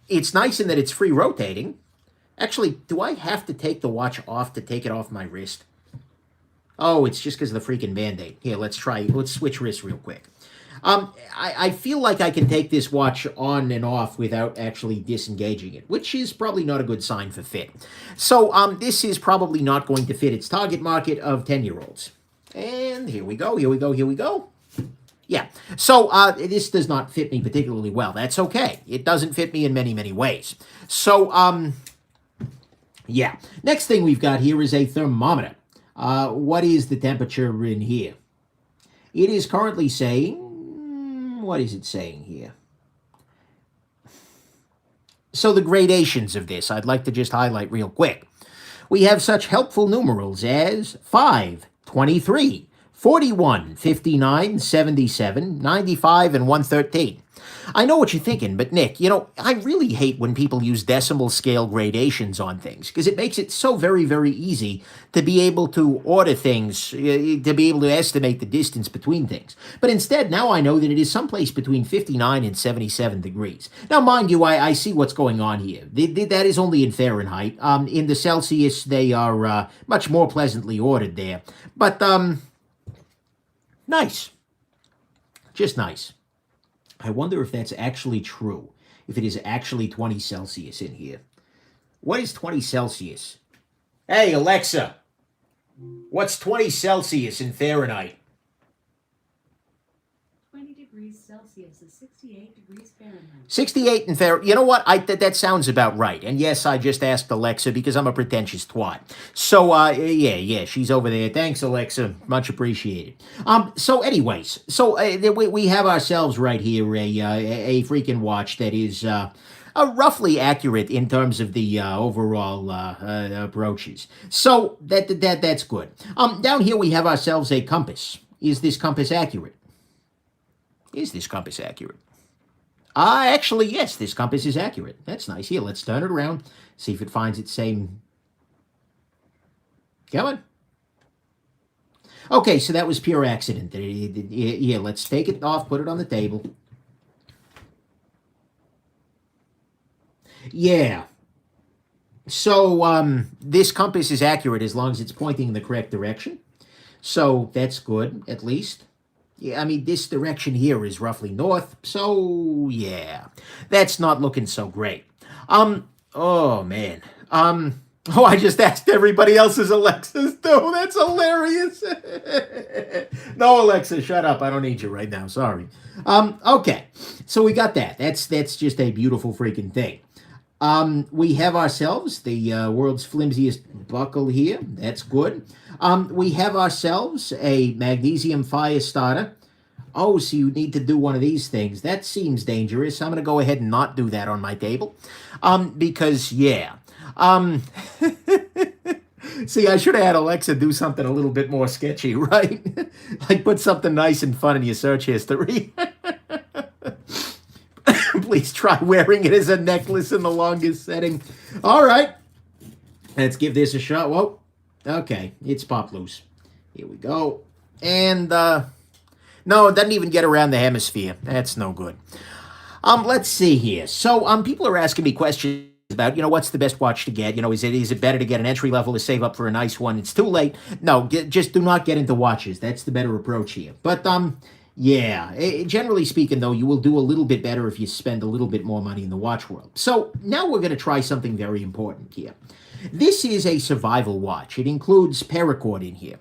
it's nice in that it's free rotating. Actually, do I have to take the watch off to take it off my wrist? Oh, it's just because of the freaking Band-Aid. Here, let's switch wrists real quick. I feel like I can take this watch on and off without actually disengaging it, which is probably not a good sign for fit. So, this is probably not going to fit its target market of 10-year-olds. And here we go. Yeah, so this does not fit me particularly well. That's okay. It doesn't fit me in many, many ways. So, yeah. Next thing we've got here is a thermometer. What is the temperature in here? It is currently saying, what is it saying here? So the gradations of this, I'd like to just highlight real quick. We have such helpful numerals as 5, 23, 41, 59, 77, 95, and 113. I know what you're thinking, but Nick, I really hate when people use decimal scale gradations on things, because it makes it so very, very easy to be able to order things, to be able to estimate the distance between things. But instead, now I know that it is someplace between 59 and 77 degrees. Now, mind you, I see what's going on here. That is only in Fahrenheit. In the Celsius, they are much more pleasantly ordered there. But, nice. Just nice. I wonder if that's actually true, if it is actually 20 Celsius in here. What is 20 Celsius? Hey, Alexa, what's 20 Celsius in Fahrenheit? 20 degrees Celsius is 68 degrees Fahrenheit. 68 in Fahrenheit. You know what? That sounds about right. And yes, I just asked Alexa because I'm a pretentious twat. So, yeah, she's over there. Thanks, Alexa. Much appreciated. So anyways, we have ourselves right here a freaking watch that is roughly accurate in terms of the overall approaches. So that's good. Down here we have ourselves a compass. Is this compass accurate? Actually, yes, this compass is accurate. That's nice. Here, let's turn it around, see if it finds its same... Come on. Okay, so that was pure accident. Yeah, let's take it off, put it on the table. Yeah. So, this compass is accurate as long as it's pointing in the correct direction. So, that's good, at least. Yeah, I mean, this direction here is roughly north, so yeah, that's not looking so great. Oh man. I just asked everybody else's Alexas too. That's hilarious. No, Alexa, shut up. I don't need you right now. Sorry. Okay, so we got that. That's just a beautiful freaking thing. We have ourselves the world's flimsiest buckle here. That's good. We have ourselves a magnesium fire starter. Oh, so you need to do one of these things. That seems dangerous. I'm going to go ahead and not do that on my table. Because, yeah. See, I should have had Alexa do something a little bit more sketchy, right? Like put something nice and fun in your search history. Please try wearing it as a necklace in the longest setting. All right. Let's give this a shot. Whoa. Okay. It's popped loose. Here we go. And, no, it doesn't even get around the hemisphere. That's no good. Let's see here. So, people are asking me questions about, what's the best watch to get? Is it better to get an entry level to save up for a nice one? It's too late. No, just do not get into watches. That's the better approach here. But, yeah, generally speaking, though, you will do a little bit better if you spend a little bit more money in the watch world. So now we're going to try something very important here. This is a survival watch. It includes paracord in here.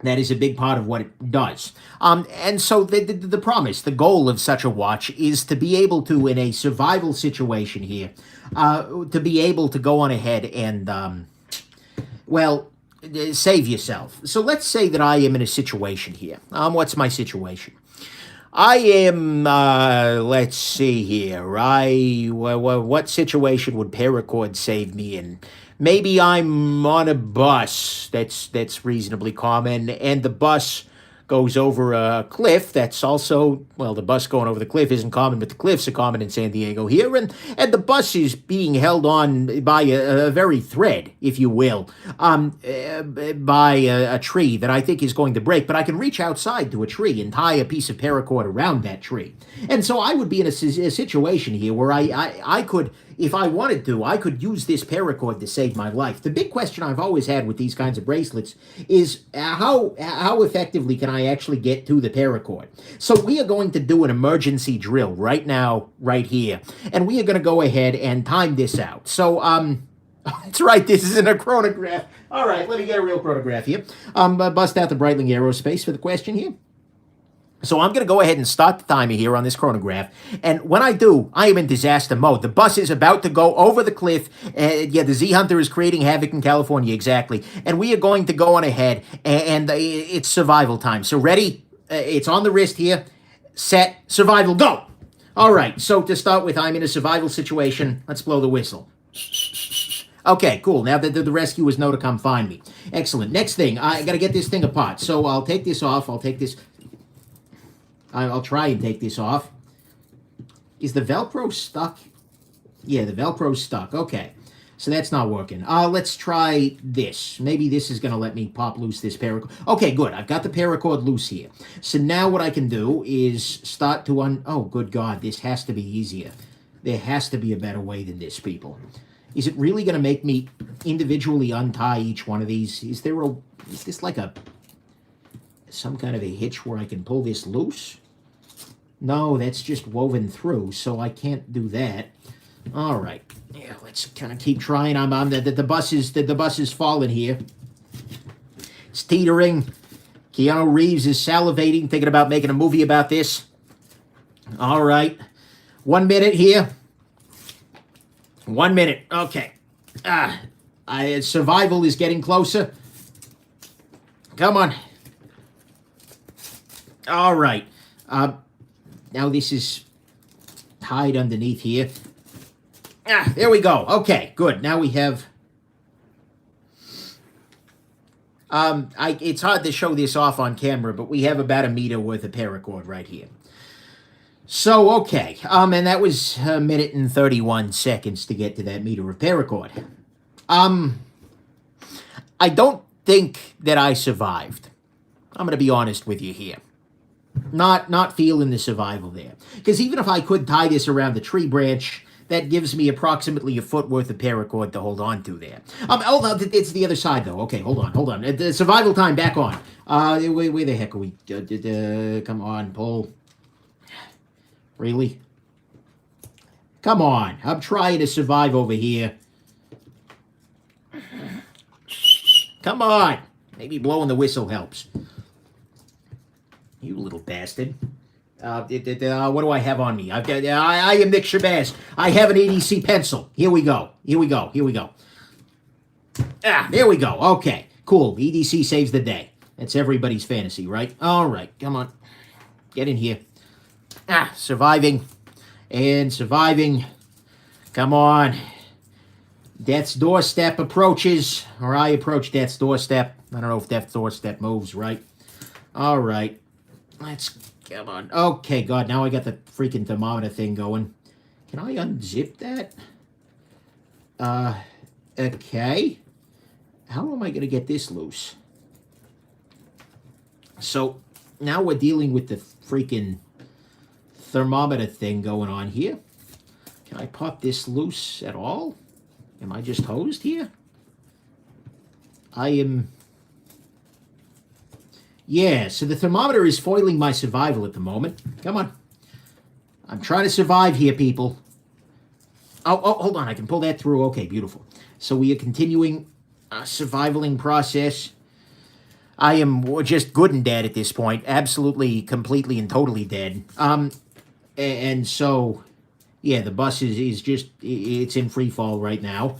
That is a big part of what it does. And so the promise, the goal of such a watch is to be able to, in a survival situation here, to be able to go on ahead and, save yourself. So let's say that I am in a situation here. What's my situation? I am, let's see here. What situation would paracord save me in? Maybe I'm on a bus. That's reasonably common, and the bus goes over a cliff. That's also, the bus going over the cliff isn't common, but the cliffs are common in San Diego here, and the bus is being held on by a very thread, if you will, by a tree that I think is going to break, but I can reach outside to a tree and tie a piece of paracord around that tree. And so I would be in a situation here where I could, if I wanted to, I could use this paracord to save my life. The big question I've always had with these kinds of bracelets is how effectively can I actually get to the paracord? So we are going to do an emergency drill right now, right here. And we are going to go ahead and time this out. So, that's right, this isn't a chronograph. All right, let me get a real chronograph here. Bust out the Breitling Aerospace for the question here. So I'm going to go ahead and start the timer here on this chronograph. And when I do, I am in disaster mode. The bus is about to go over the cliff. The Z Hunter is creating havoc in California, exactly. And we are going to go on ahead, and it's survival time. So ready? It's on the wrist here. Set. Survival. Go! All right, so to start with, I'm in a survival situation. Let's blow the whistle. Okay, cool. Now the rescuers know to come find me. Excellent. Next thing, I got to get this thing apart. So I'll take this off. I'll try and take this off. Is the Velcro stuck? Yeah, the Velcro's stuck. Okay. So that's not working. Let's try this. Maybe this is going to let me pop loose this paracord. Okay, good. I've got the paracord loose here. So now what I can do is start to Oh, good God. This has to be easier. There has to be a better way than this, people. Is it really going to make me individually untie each one of these? Is this like some kind of a hitch where I can pull this loose? No, that's just woven through, so I can't do that. All right. Yeah, let's kind of keep trying. The bus is falling here. It's teetering. Keanu Reeves is salivating, thinking about making a movie about this. All right. 1 minute here. 1 minute. Okay. Survival is getting closer. Come on. All right. Now this is tied underneath here. There we go. Okay, good. Now we have... it's hard to show this off on camera, but we have about 1 meter worth of paracord right here. So, okay. And that was 1 minute and 31 seconds to get to that meter of paracord. I don't think that I survived. I'm going to be honest with you here. Not feeling the survival there. Because even if I could tie this around the tree branch, that gives me approximately a foot worth of paracord to hold on to there. It's the other side, though. Okay, hold on. The survival time back on. Where the heck are we? Come on, pull. Really? Come on. I'm trying to survive over here. Come on. Maybe blowing the whistle helps. You little bastard. What do I have on me? I am Nick Shabazz. I have an EDC pencil. Here we go. There we go. Okay, cool. EDC saves the day. That's everybody's fantasy, right? All right, come on. Get in here. Surviving. And surviving. Come on. Death's doorstep approaches, or I approach death's doorstep. I don't know if death's doorstep moves, right? All right. Let's, come on. Okay, God, now I got the freaking thermometer thing going. Can I unzip that? Okay. How am I going to get this loose? So, now we're dealing with the freaking thermometer thing going on here. Can I pop this loose at all? Am I just hosed here? I am... Yeah, so the thermometer is foiling my survival at the moment. Come on. I'm trying to survive here, people. Oh, hold on. I can pull that through. Okay, beautiful. So we are continuing a survivaling process. I am just good and dead at this point. Absolutely, completely, and totally dead. And so, yeah, the bus is just, it's in free fall right now.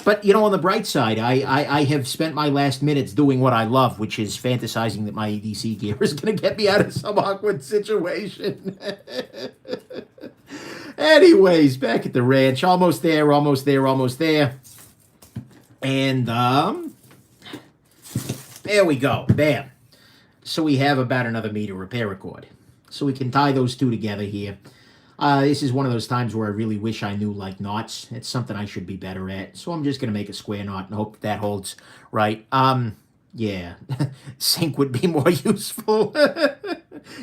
But, you know, on the bright side, I have spent my last minutes doing what I love, which is fantasizing that my ADC gear is going to get me out of some awkward situation. Anyways, back at the ranch. Almost there, almost there, almost there. And, there we go. Bam. So we have about another meter of paracord. So we can tie those two together here. This is one of those times where I really wish I knew, like, knots. It's something I should be better at. So I'm just going to make a square knot and hope that holds right. Yeah. Sync would be more useful.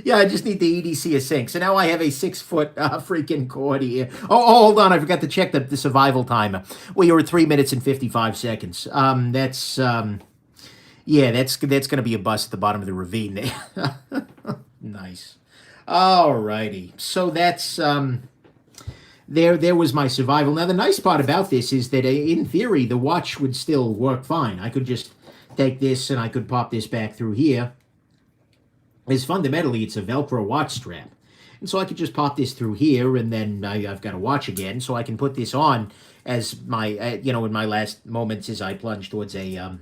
Yeah, I just need the EDC a sync. So now I have a 6-foot freaking cord here. Oh, hold on. I forgot to check the survival timer. Well, you were 3 minutes and 55 seconds. That's, yeah, that's going to be a bus at the bottom of the ravine there. Nice. Alrighty, so that's, there was my survival. Now, the nice part about this is that, in theory, the watch would still work fine. I could just take this and I could pop this back through here. As fundamentally, it's a Velcro watch strap. And so I could just pop this through here, and then I've got a watch again, so I can put this on as my, you know, in my last moments as I plunge towards a, I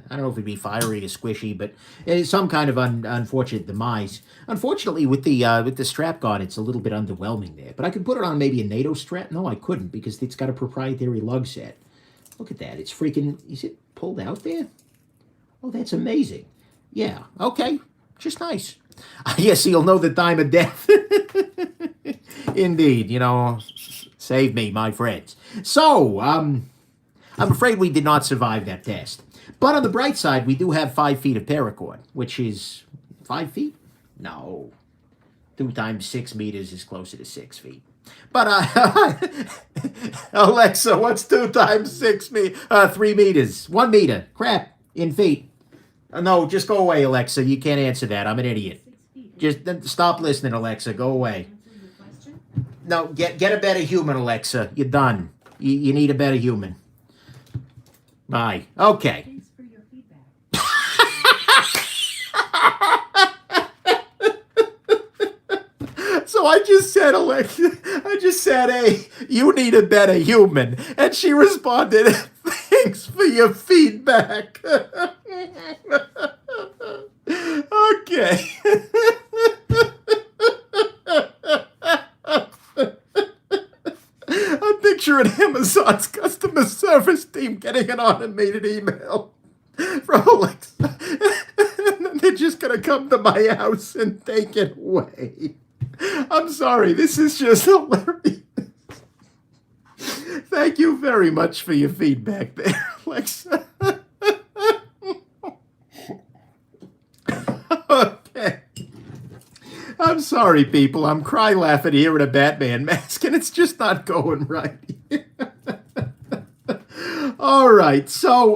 don't know if it'd be fiery or squishy, but it's some kind of unfortunate demise. Unfortunately, with the strap gone, it's a little bit underwhelming there. But I could put it on maybe a NATO strap. No, I couldn't, because it's got a proprietary lug set. Look at that. It's freaking... Is it pulled out there? Oh, that's amazing. Yeah. Okay. Just nice. Yes, you'll know the time of death. Indeed. You know, save me, my friends. So, I'm afraid we did not survive that test. But on the bright side, we do have 5 feet of paracord, which is 5 feet? No. 2 times 6 meters is closer to 6 feet. But, Alexa, what's 2 times 6 3 meters? 1 meter. Crap. In feet. No, just go away, Alexa. You can't answer that. I'm an idiot. Just stop listening, Alexa. Go away. No, get a better human, Alexa. You're done. You need a better human. Bye. Okay. Thanks for your feedback. So I just said, Alexa, hey, you need a better human. And she responded, thanks for your feedback. Okay. I'm picturing Amazon's customer service team getting an automated email from Alexa. And then they're just going to come to my house and take it away. I'm sorry, this is just hilarious. Thank you very much for your feedback there, Alexa. Okay. I'm sorry, people. I'm cry laughing here in a Batman mask, and it's just not going right. All right, so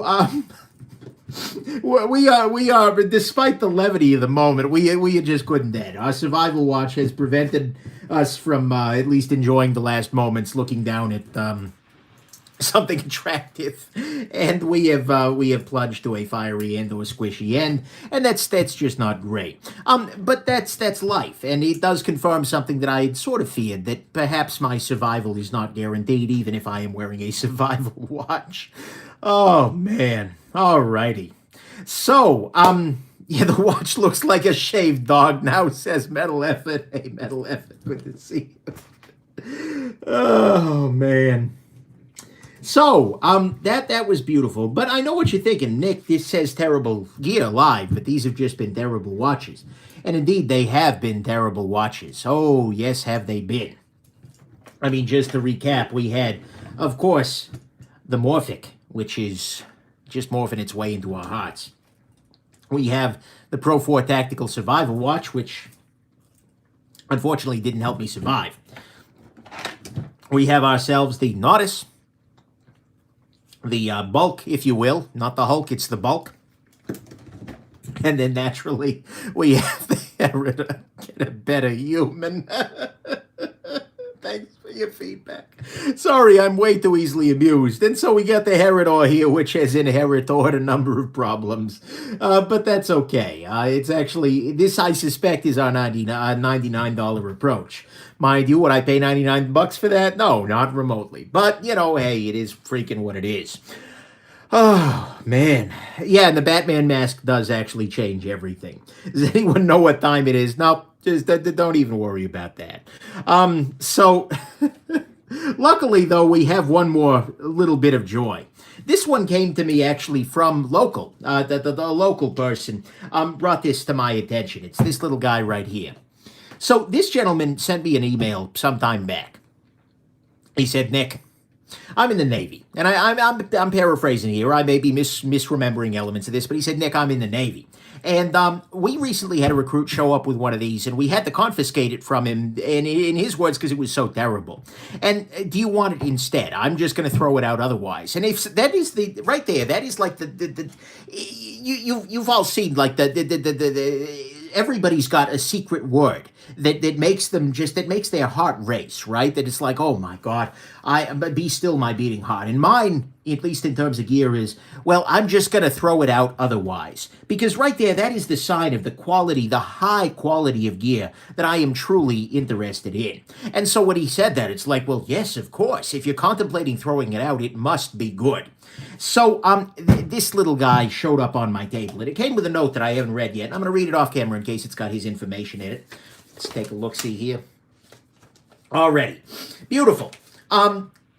we are. Despite the levity of the moment, we are just good and dead. Our survival watch has prevented us from at least enjoying the last moments, looking down at something attractive, and we have plunged to a fiery end or a squishy end, and that's just not great. But that's life, and it does confirm something that I had sort of feared, that perhaps my survival is not guaranteed, even if I am wearing a survival watch. Oh man. Alrighty. So, yeah, the watch looks like a shaved dog now, says Metal Effort. Hey, Metal Effort, good to see you. Oh man. So, that was beautiful. But I know what you're thinking, Nick. This says terrible gear live, but these have just been terrible watches, and indeed they have been terrible watches. Oh yes, have they been? I mean, just to recap, we had, of course, the Morphic, which is just morphing its way into our hearts. We have the Pro 4 Tactical Survival Watch, which unfortunately didn't help me survive. We have ourselves the Nautis, the bulk, if you will. Not the Hulk, it's the bulk. And then naturally, we have the Heritor. Get a better human. Thanks for your feedback. Sorry, I'm way too easily amused. And so we got the Heritor here, which has inherited a number of problems. But that's okay. It's actually, this I suspect is our $99 approach. Mind you, would I pay 99 bucks for that? No, not remotely. But, you know, hey, it is freaking what it is. Oh, man. Yeah, and the Batman mask does actually change everything. Does anyone know what time it is? No, just don't even worry about that. So, luckily, though, we have one more little bit of joy. This one came to me actually from local. The local person brought this to my attention. It's this little guy right here. So this gentleman sent me an email sometime back. He said, Nick, I'm in the Navy. And I'm paraphrasing here. I may be misremembering elements of this, but he said, Nick, I'm in the Navy. And we recently had a recruit show up with one of these, and we had to confiscate it from him, and in his words, because it was so terrible. And do you want it instead? I'm just going to throw it out otherwise. And if that is the right there, that is like you've all seen like everybody's got a secret word that makes them that makes their heart race, right? That it's like, oh my God, be still my beating heart. And mine, at least in terms of gear, is, well, I'm just going to throw it out otherwise. Because right there, that is the sign of the quality, the high quality of gear that I am truly interested in. And so when he said that, it's like, well, yes, of course. If you're contemplating throwing it out, it must be good. So this little guy showed up on my table, and it came with a note that I haven't read yet. I'm going to read it off camera in case it's got his information in it. Let's take a look-see here. Alrighty. Beautiful.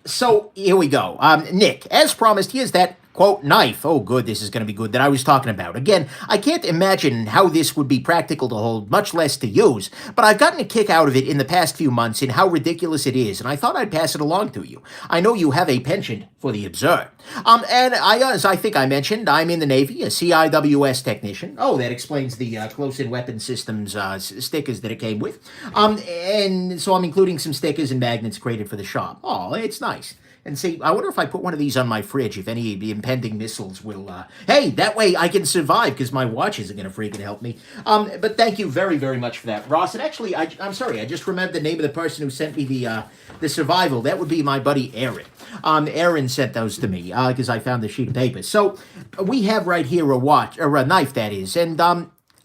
So here we go. Nick, as promised, here's that, quote, knife. Oh, good, this is going to be good, that I was talking about. Again, I can't imagine how this would be practical to hold, much less to use, but I've gotten a kick out of it in the past few months in how ridiculous it is, and I thought I'd pass it along to you. I know you have a penchant for the absurd. And as I think I mentioned, I'm in the Navy, a CIWS technician. Oh, that explains the close-in weapon systems stickers that it came with. And so I'm including some stickers and magnets created for the shop. Oh, it's nice. And see, I wonder if I put one of these on my fridge, if any of the impending missiles will, hey, that way I can survive, because my watch isn't going to freaking help me. But thank you very, very much for that, Ross. And actually, I'm sorry, I just remembered the name of the person who sent me the survival. That would be my buddy Aaron. Aaron sent those to me, because I found the sheet of paper. So, we have right here a watch, or a knife, that is, and,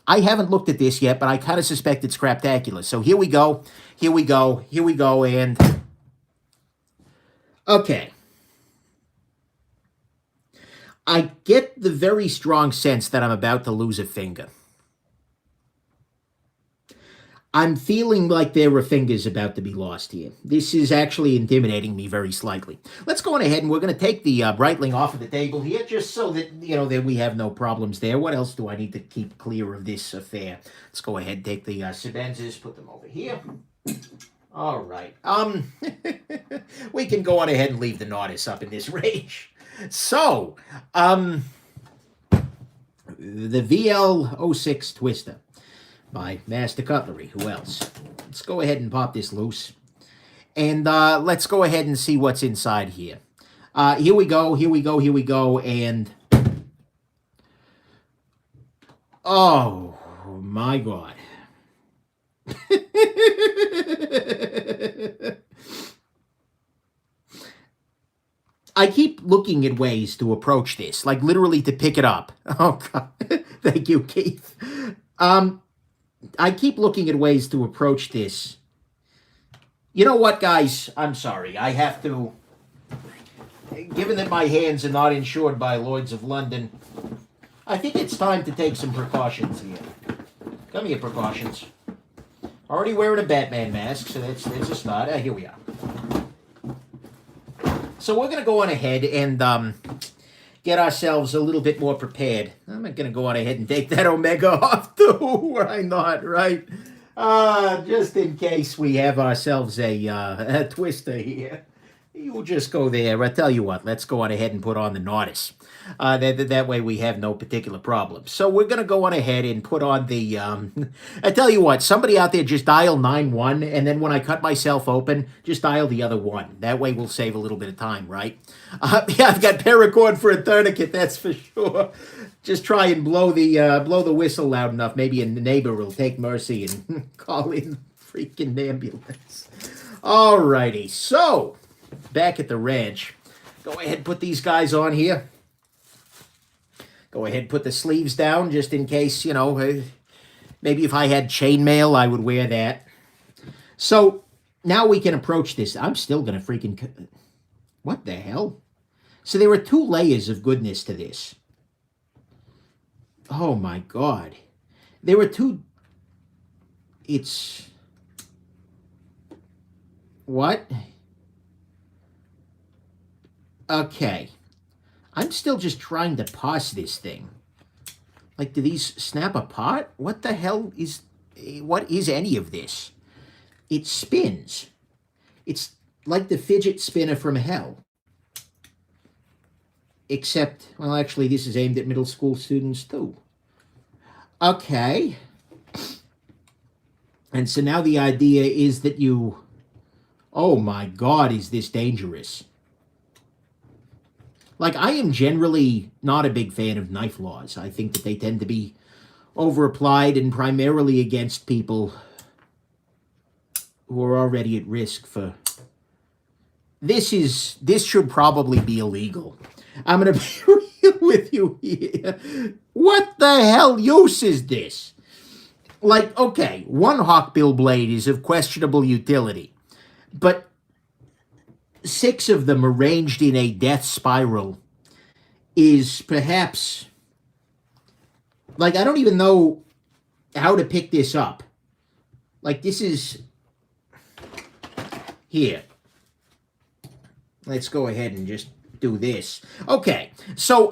I haven't looked at this yet, but I kind of suspect it's craptacular. So here we go, and... Okay. I get the very strong sense that I'm about to lose a finger. I'm feeling like there are fingers about to be lost here. This is actually intimidating me very slightly. Let's go on ahead, and we're going to take the Breitling off of the table here, just so that, you know, that we have no problems there. What else do I need to keep clear of this affair? Let's go ahead and take the Shabazzes, put them over here. All right. We can go on ahead and leave the Nautis up in this range. So, the VL06 Twister by Master Cutlery. Who else? Let's go ahead and pop this loose. And let's go ahead and see what's inside here. Here we go, and... Oh, my God. I keep looking at ways to approach this, like literally to pick it up. Oh, God. Thank you, Keith. I keep looking at ways to approach this. You know what, guys? I'm sorry. I have to... Given that my hands are not insured by Lloyd's of London, I think it's time to take some precautions here. Come here, precautions. Already wearing a Batman mask, so that's a start. Here we are. So we're going to go on ahead and get ourselves a little bit more prepared. I'm going to go on ahead and take that Omega off too. Why not, right? Just in case we have ourselves a twister here. You'll just go there. I tell you what, let's go on ahead and put on the Nautis. That way we have no particular problem. So we're going to go on ahead and put on the... I tell you what, somebody out there just dial 91, and then when I cut myself open, just dial the other one. That way we'll save a little bit of time, right? Yeah, I've got paracord for a tourniquet, that's for sure. Just try and blow the whistle loud enough. Maybe a neighbor will take mercy and call in freaking ambulance. Alrighty, so... back at the ranch. Go ahead and put these guys on here. Go ahead and put the sleeves down just in case, you know, maybe if I had chainmail, I would wear that. So now we can approach this. I'm still going to freaking... what the hell? So there are 2 layers of goodness to this. Oh my God. There are 2... it's... what? Okay. I'm still just trying to parse this thing. Like, do these snap apart? What the hell is... what is any of this? It spins. It's like the fidget spinner from hell. Except, well, actually, this is aimed at middle school students, too. Okay. And so now the idea is that you... oh my God, is this dangerous? Like, I am generally not a big fan of knife laws. I think that they tend to be over-applied and primarily against people who are already at risk for... this should probably be illegal. I'm going to be real with you here. What the hell use is this? Like, okay, one hawkbill blade is of questionable utility, but 6 of them arranged in a death spiral is perhaps... like, I don't even know how to pick this up. Like, this is... here. Let's go ahead and just do this. Okay, so,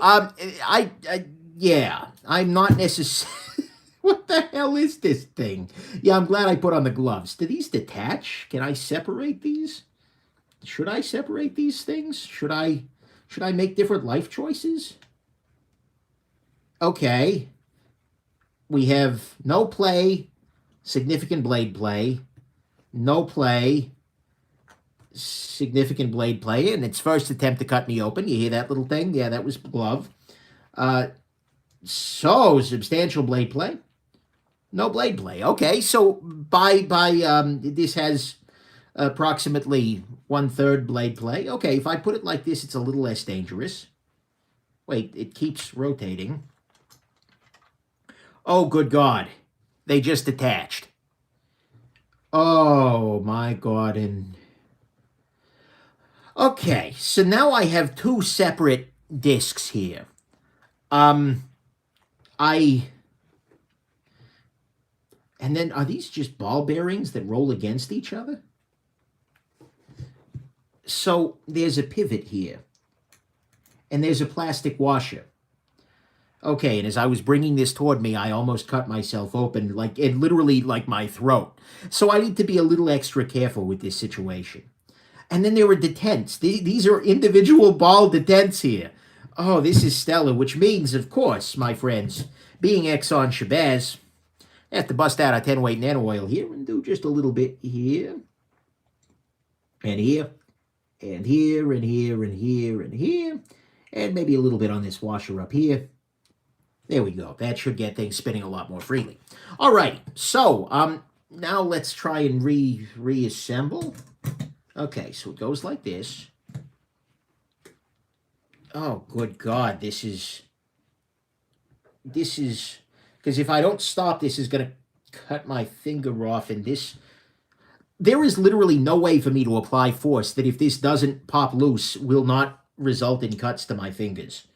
yeah, I'm not necessarily... what the hell is this thing? Yeah, I'm glad I put on the gloves. Do these detach? Can I separate these? Should I separate these things? Should I make different life choices? Okay. We have no play, significant blade play, no play, significant blade play, and its first attempt to cut me open. You hear that little thing? Yeah, that was glove. So, substantial blade play, no blade play. Okay, so this has approximately 1/3 blade play. Okay, if I put it like this, it's a little less dangerous. Wait, it keeps rotating. Oh, good God. They just detached. Oh, my God. And okay, so now I have 2 separate discs here. And then, are these just ball bearings that roll against each other? So, there's a pivot here. And there's a plastic washer. Okay, and as I was bringing this toward me, I almost cut myself open, like, it literally, like, my throat. So I need to be a little extra careful with this situation. And then there are detents. These are individual ball detents here. Oh, this is stellar, which means, of course, my friends, being Exxon Shabazz, I have to bust out a 10-weight nano oil here and do just a little bit here. And here. And here, and here, and here, and here. And maybe a little bit on this washer up here. There we go. That should get things spinning a lot more freely. All right. So, now let's try and reassemble. Okay, so it goes like this. Oh, good God. This is... because if I don't stop, this is going to cut my finger off, and this... there is literally no way for me to apply force that if this doesn't pop loose will not result in cuts to my fingers.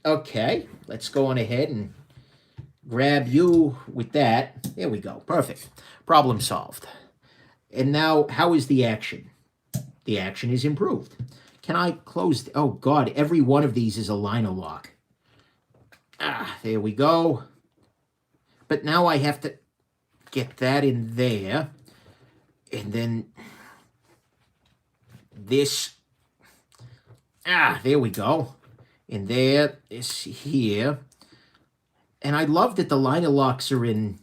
Okay, let's go on ahead and grab you with that. There we go. Perfect. Problem solved. And now, how is the action? the action is improved. Can I close? Oh, God, every one of these is a liner lock. There we go. But now I have to get that in there. And then this. There we go. And there, this here. And I love that the liner locks are in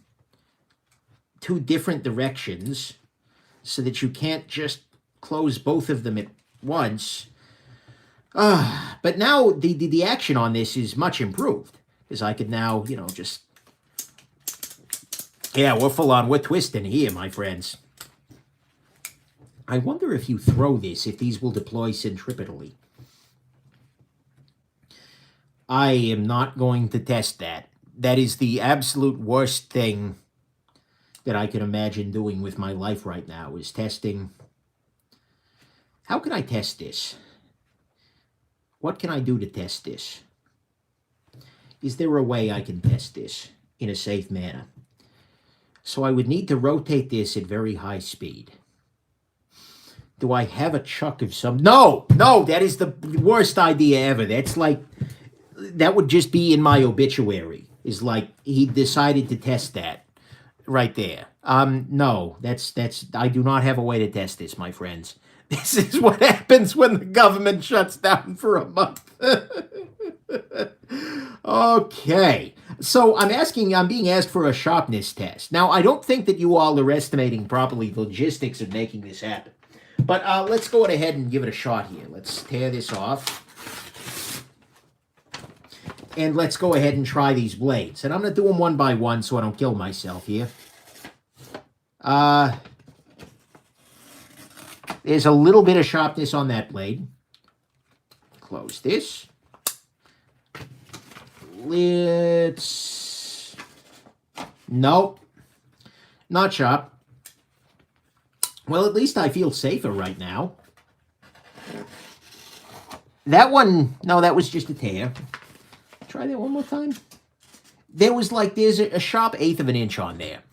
two different directions so that you can't just close both of them at once. But now the action on this is much improved, because I could now, just... Yeah, we're full on. We're twisting here, my friends. I wonder if you throw this, if these will deploy centripetally. I am not going to test that. That is the absolute worst thing that I can imagine doing with my life right now, is testing. How can I test this? What can I do to test this? Is there a way I can test this in a safe manner? So I would need to rotate this at very high speed. Do I have a chuck of some... No, that is the worst idea ever. That's like... That would just be in my obituary. Is like, he decided to test that right there. No, that's... I do not have a way to test this, my friends. This is what happens when the government shuts down for a month. Okay. So I'm being asked for a sharpness test. Now, I don't think that you all are estimating properly the logistics of making this happen. But let's go ahead and give it a shot here. Let's tear this off. And let's go ahead and try these blades. And I'm going to do them one by one so I don't kill myself here. There's a little bit of sharpness on that blade. Close this. Let's... Nope. Not sharp. Well, at least I feel safer right now. That one... No, that was just a tear. Try that one more time. There's a sharp 1/8 of an inch on there.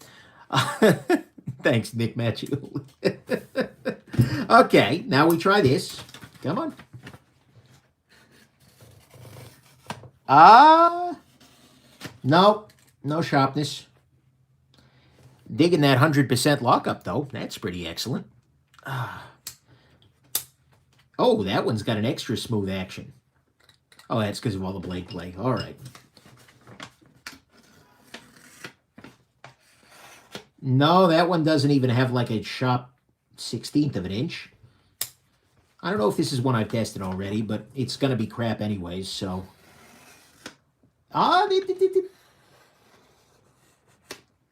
Thanks, Nick Matthew. Okay, now we try this. Come on. No sharpness. Digging that 100% lockup, though. That's pretty excellent. Oh, that one's got an extra smooth action. Oh, that's because of all the blade play. All right. No, that one doesn't even have like a sharp 1/16 of an inch. I don't know if this is one I've tested already, but it's going to be crap anyways, so...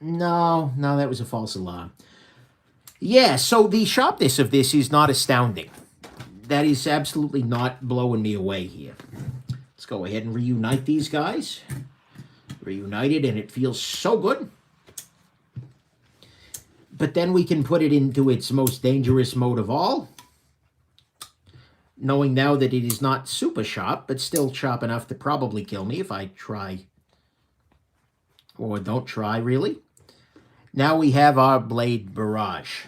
No, that was a false alarm. Yeah, so the sharpness of this is not astounding. That is absolutely not blowing me away here. Let's go ahead and reunite these guys. Reunited, and it feels so good. But then we can put it into its most dangerous mode of all. Knowing now that it is not super sharp, but still sharp enough to probably kill me if I try. Or don't try, really. Now we have our blade barrage.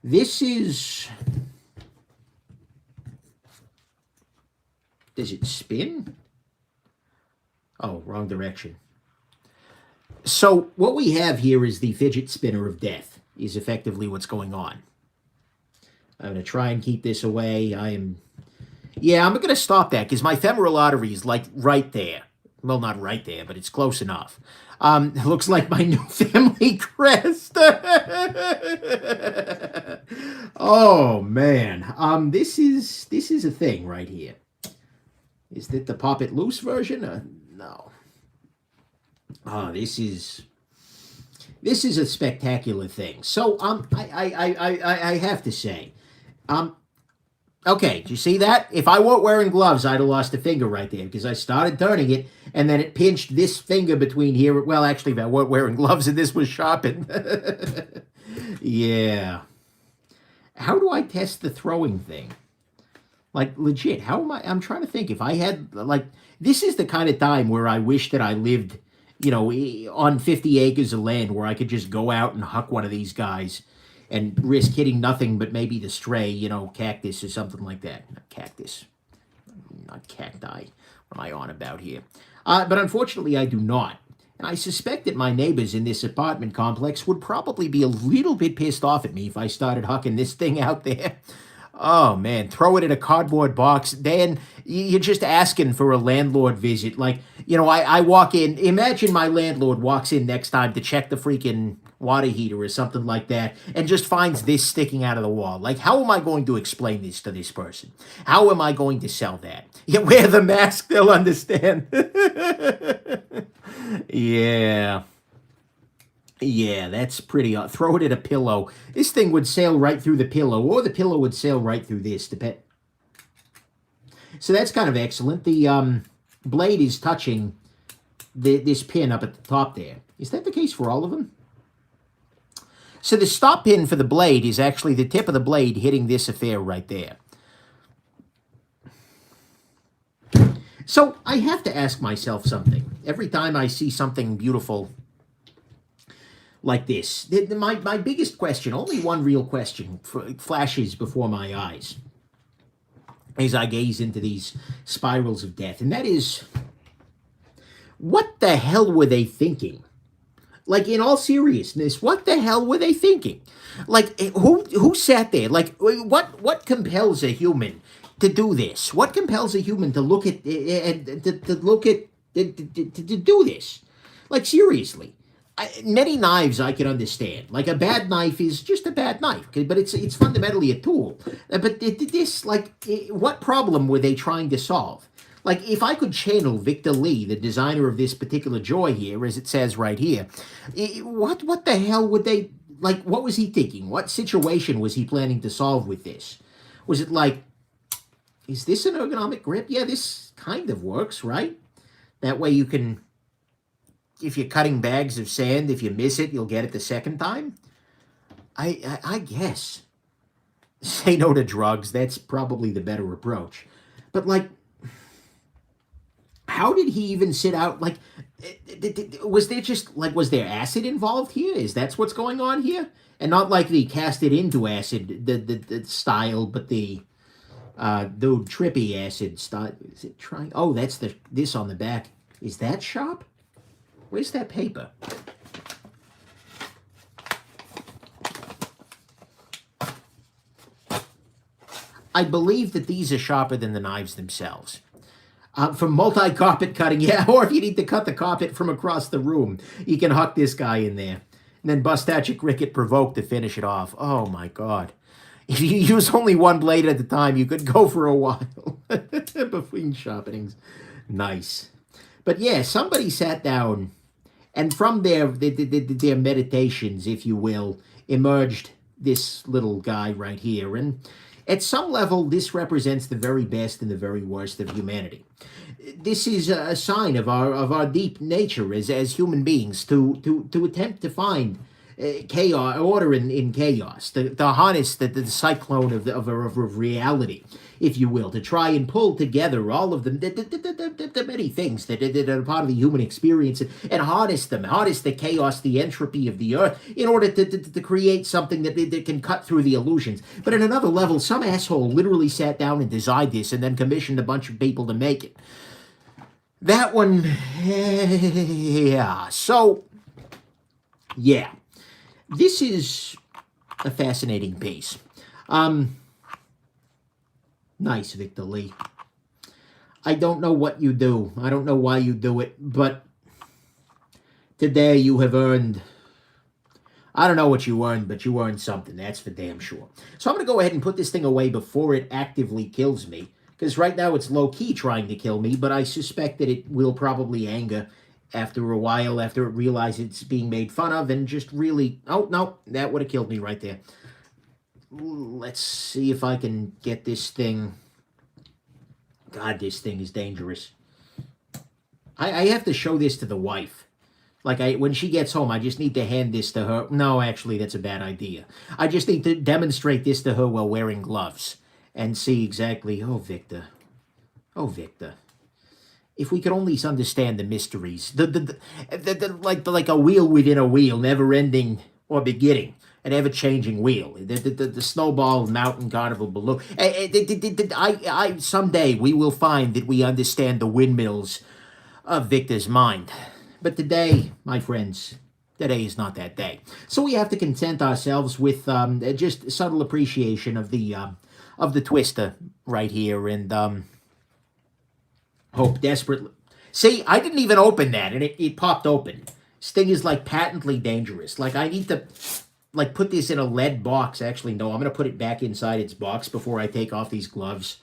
This is... Does it spin? Oh, wrong direction. So what we have here is the fidget spinner of death, is effectively what's going on. I'm going to try and keep this away. I'm going to stop that because my femoral artery is like right there. Well, not right there, but it's close enough. It looks like my new family crest. Oh, man. This is a thing right here. Is that the Pop It Loose version? No. This is a spectacular thing. So, I have to say, okay, do you see that? If I weren't wearing gloves, I'd have lost a finger right there because I started turning it and then it pinched this finger between here. Well, actually, if I weren't wearing gloves and this was sharpened. Yeah. How do I test the throwing thing? Like, legit, how am I? I'm trying to think. If I had, like, this is the kind of time where I wish that I lived, on 50 acres of land where I could just go out and huck one of these guys and risk hitting nothing but maybe the stray, you know, cactus or something like that. Cactus, not cacti. What am I on about here? But unfortunately, I do not. And I suspect that my neighbors in this apartment complex would probably be a little bit pissed off at me if I started hucking this thing out there. Oh man, throw it in a cardboard box. Dan, you're just asking for a landlord visit. Like, you know, I walk in, imagine my landlord walks in next time to check the freaking water heater or something like that and just finds this sticking out of the wall. Like, how am I going to explain this to this person? How am I going to sell that? You wear the mask, they'll understand. Yeah. Yeah, that's pretty. Throw it at a pillow. This thing would sail right through the pillow, or the pillow would sail right through this. So that's kind of excellent. The blade is touching this pin up at the top there. Is that the case for all of them? So the stop pin for the blade is actually the tip of the blade hitting this affair right there. So I have to ask myself something. Every time I see something beautiful like this, my biggest question, only one real question, flashes before my eyes as I gaze into these spirals of death, and that is, what the hell were they thinking? Like, in all seriousness, what the hell were they thinking? Like, who sat there? Like, what compels a human to do this? What compels a human to look at to do this? Like, seriously. Many knives I can understand. Like, a bad knife is just a bad knife, but it's fundamentally a tool. But this, like, what problem were they trying to solve? Like, if I could channel Victor Lee, the designer of this particular joy here, as it says right here, what the hell would they, like, what was he thinking? What situation was he planning to solve with this? Was it like, is this an ergonomic grip? Yeah, this kind of works, right? That way you can, if you're cutting bags of sand, if you miss it, you'll get it the second time. I guess. Say no to drugs. That's probably the better approach. But, like, how did he even sit out? Like, was there just, like, was there acid involved here? Is that what's going on here? And not like the cast it into acid the style, but the trippy acid style. Is it trying? Oh, that's this on the back. Is that sharp? Where's that paper? I believe that these are sharper than the knives themselves. For multi-carpet cutting, yeah, or if you need to cut the carpet from across the room, you can huck this guy in there. And then bust out your cricket provoke to finish it off. Oh, my God. If you use only one blade at a time, you could go for a while between sharpenings. Nice. But, yeah, somebody sat down, and from their meditations, if you will, emerged this little guy right here. And at some level, this represents the very best and the very worst of humanity. This is a sign of our deep nature as human beings to attempt to find chaos, order in chaos, to harness the cyclone of reality, if you will, to try and pull together all of the many things that are part of the human experience and harness the chaos, the entropy of the earth, in order to create something that can cut through the illusions. But at another level, some asshole literally sat down and designed this and then commissioned a bunch of people to make it. That one, yeah. So, yeah. This is a fascinating piece. Nice, Victor Lee. I don't know what you do. I don't know why you do it, but today you have earned, I don't know what you earned, but you earned something. That's for damn sure. So I'm going to go ahead and put this thing away before it actively kills me, because right now it's low-key trying to kill me, but I suspect that it will probably anger after a while, after it realizes it's being made fun of, and just really, oh, no, that would have killed me right there. Let's see if I can get this thing. God, this thing is dangerous. I have to show this to the wife. Like, when she gets home, I just need to hand this to her. No, actually, that's a bad idea. I just need to demonstrate this to her while wearing gloves and see exactly, oh, Victor. Oh, Victor. If we could only understand the mysteries, like a wheel within a wheel, never ending or beginning. an ever-changing wheel. The Snowball Mountain Carnival balloon. Someday we will find that we understand the windmills of Victor's mind. But today, my friends, today is not that day. So we have to content ourselves with just subtle appreciation of the twister right here, and hope desperately. See, I didn't even open that, and it popped open. This thing is like patently dangerous. Like I need to like put this in a lead box. Actually, no, I'm gonna put it back inside its box before I take off these gloves.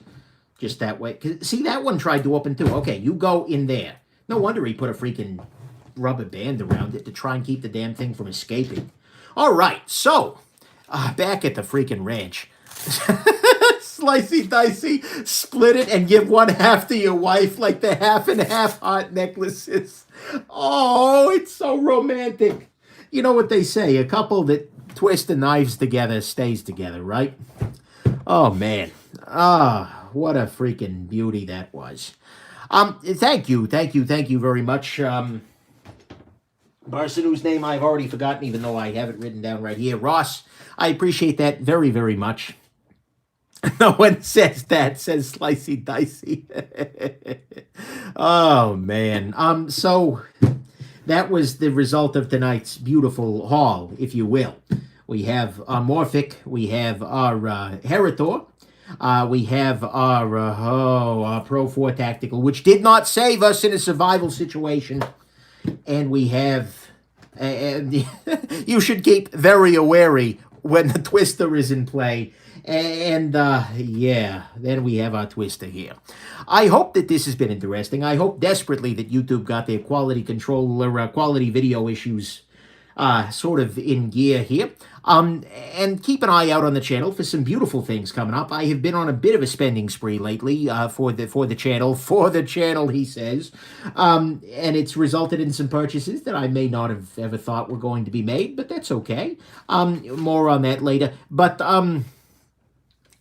Just that way. 'Cause, see, that one tried to open too. Okay, you go in there. No wonder he put a freaking rubber band around it to try and keep the damn thing from escaping. All right, so back at the freaking ranch. Slicey dicey, split it and give one half to your wife like the half and half heart necklaces. Oh, it's so romantic. You know what they say, a couple that twist the knives together stays together, right? Oh, man. What a freaking beauty that was. Thank you very much. Person whose name I've already forgotten, even though I have it written down right here. Ross, I appreciate that very, very much. No one says that, says Slicey Dicey. Oh, man. So that was the result of tonight's beautiful haul, if you will. We have Morphic, we have our Heritor, we have our Pro 4 Tactical, which did not save us in a survival situation. And we have, you should keep very wary when the twister is in play. And, yeah, then we have our twister here. I hope that this has been interesting. I hope desperately that YouTube got their quality control or quality video issues sort of in gear here. And keep an eye out on the channel for some beautiful things coming up. I have been on a bit of a spending spree lately for the channel, he says. And it's resulted in some purchases that I may not have ever thought were going to be made, but that's okay. More on that later. But,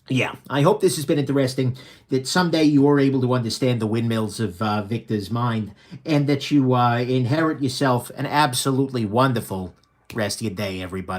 yeah, I hope this has been interesting, that someday you are able to understand the windmills of Victor's mind, and that you inherit yourself an absolutely wonderful rest of your day, everybody.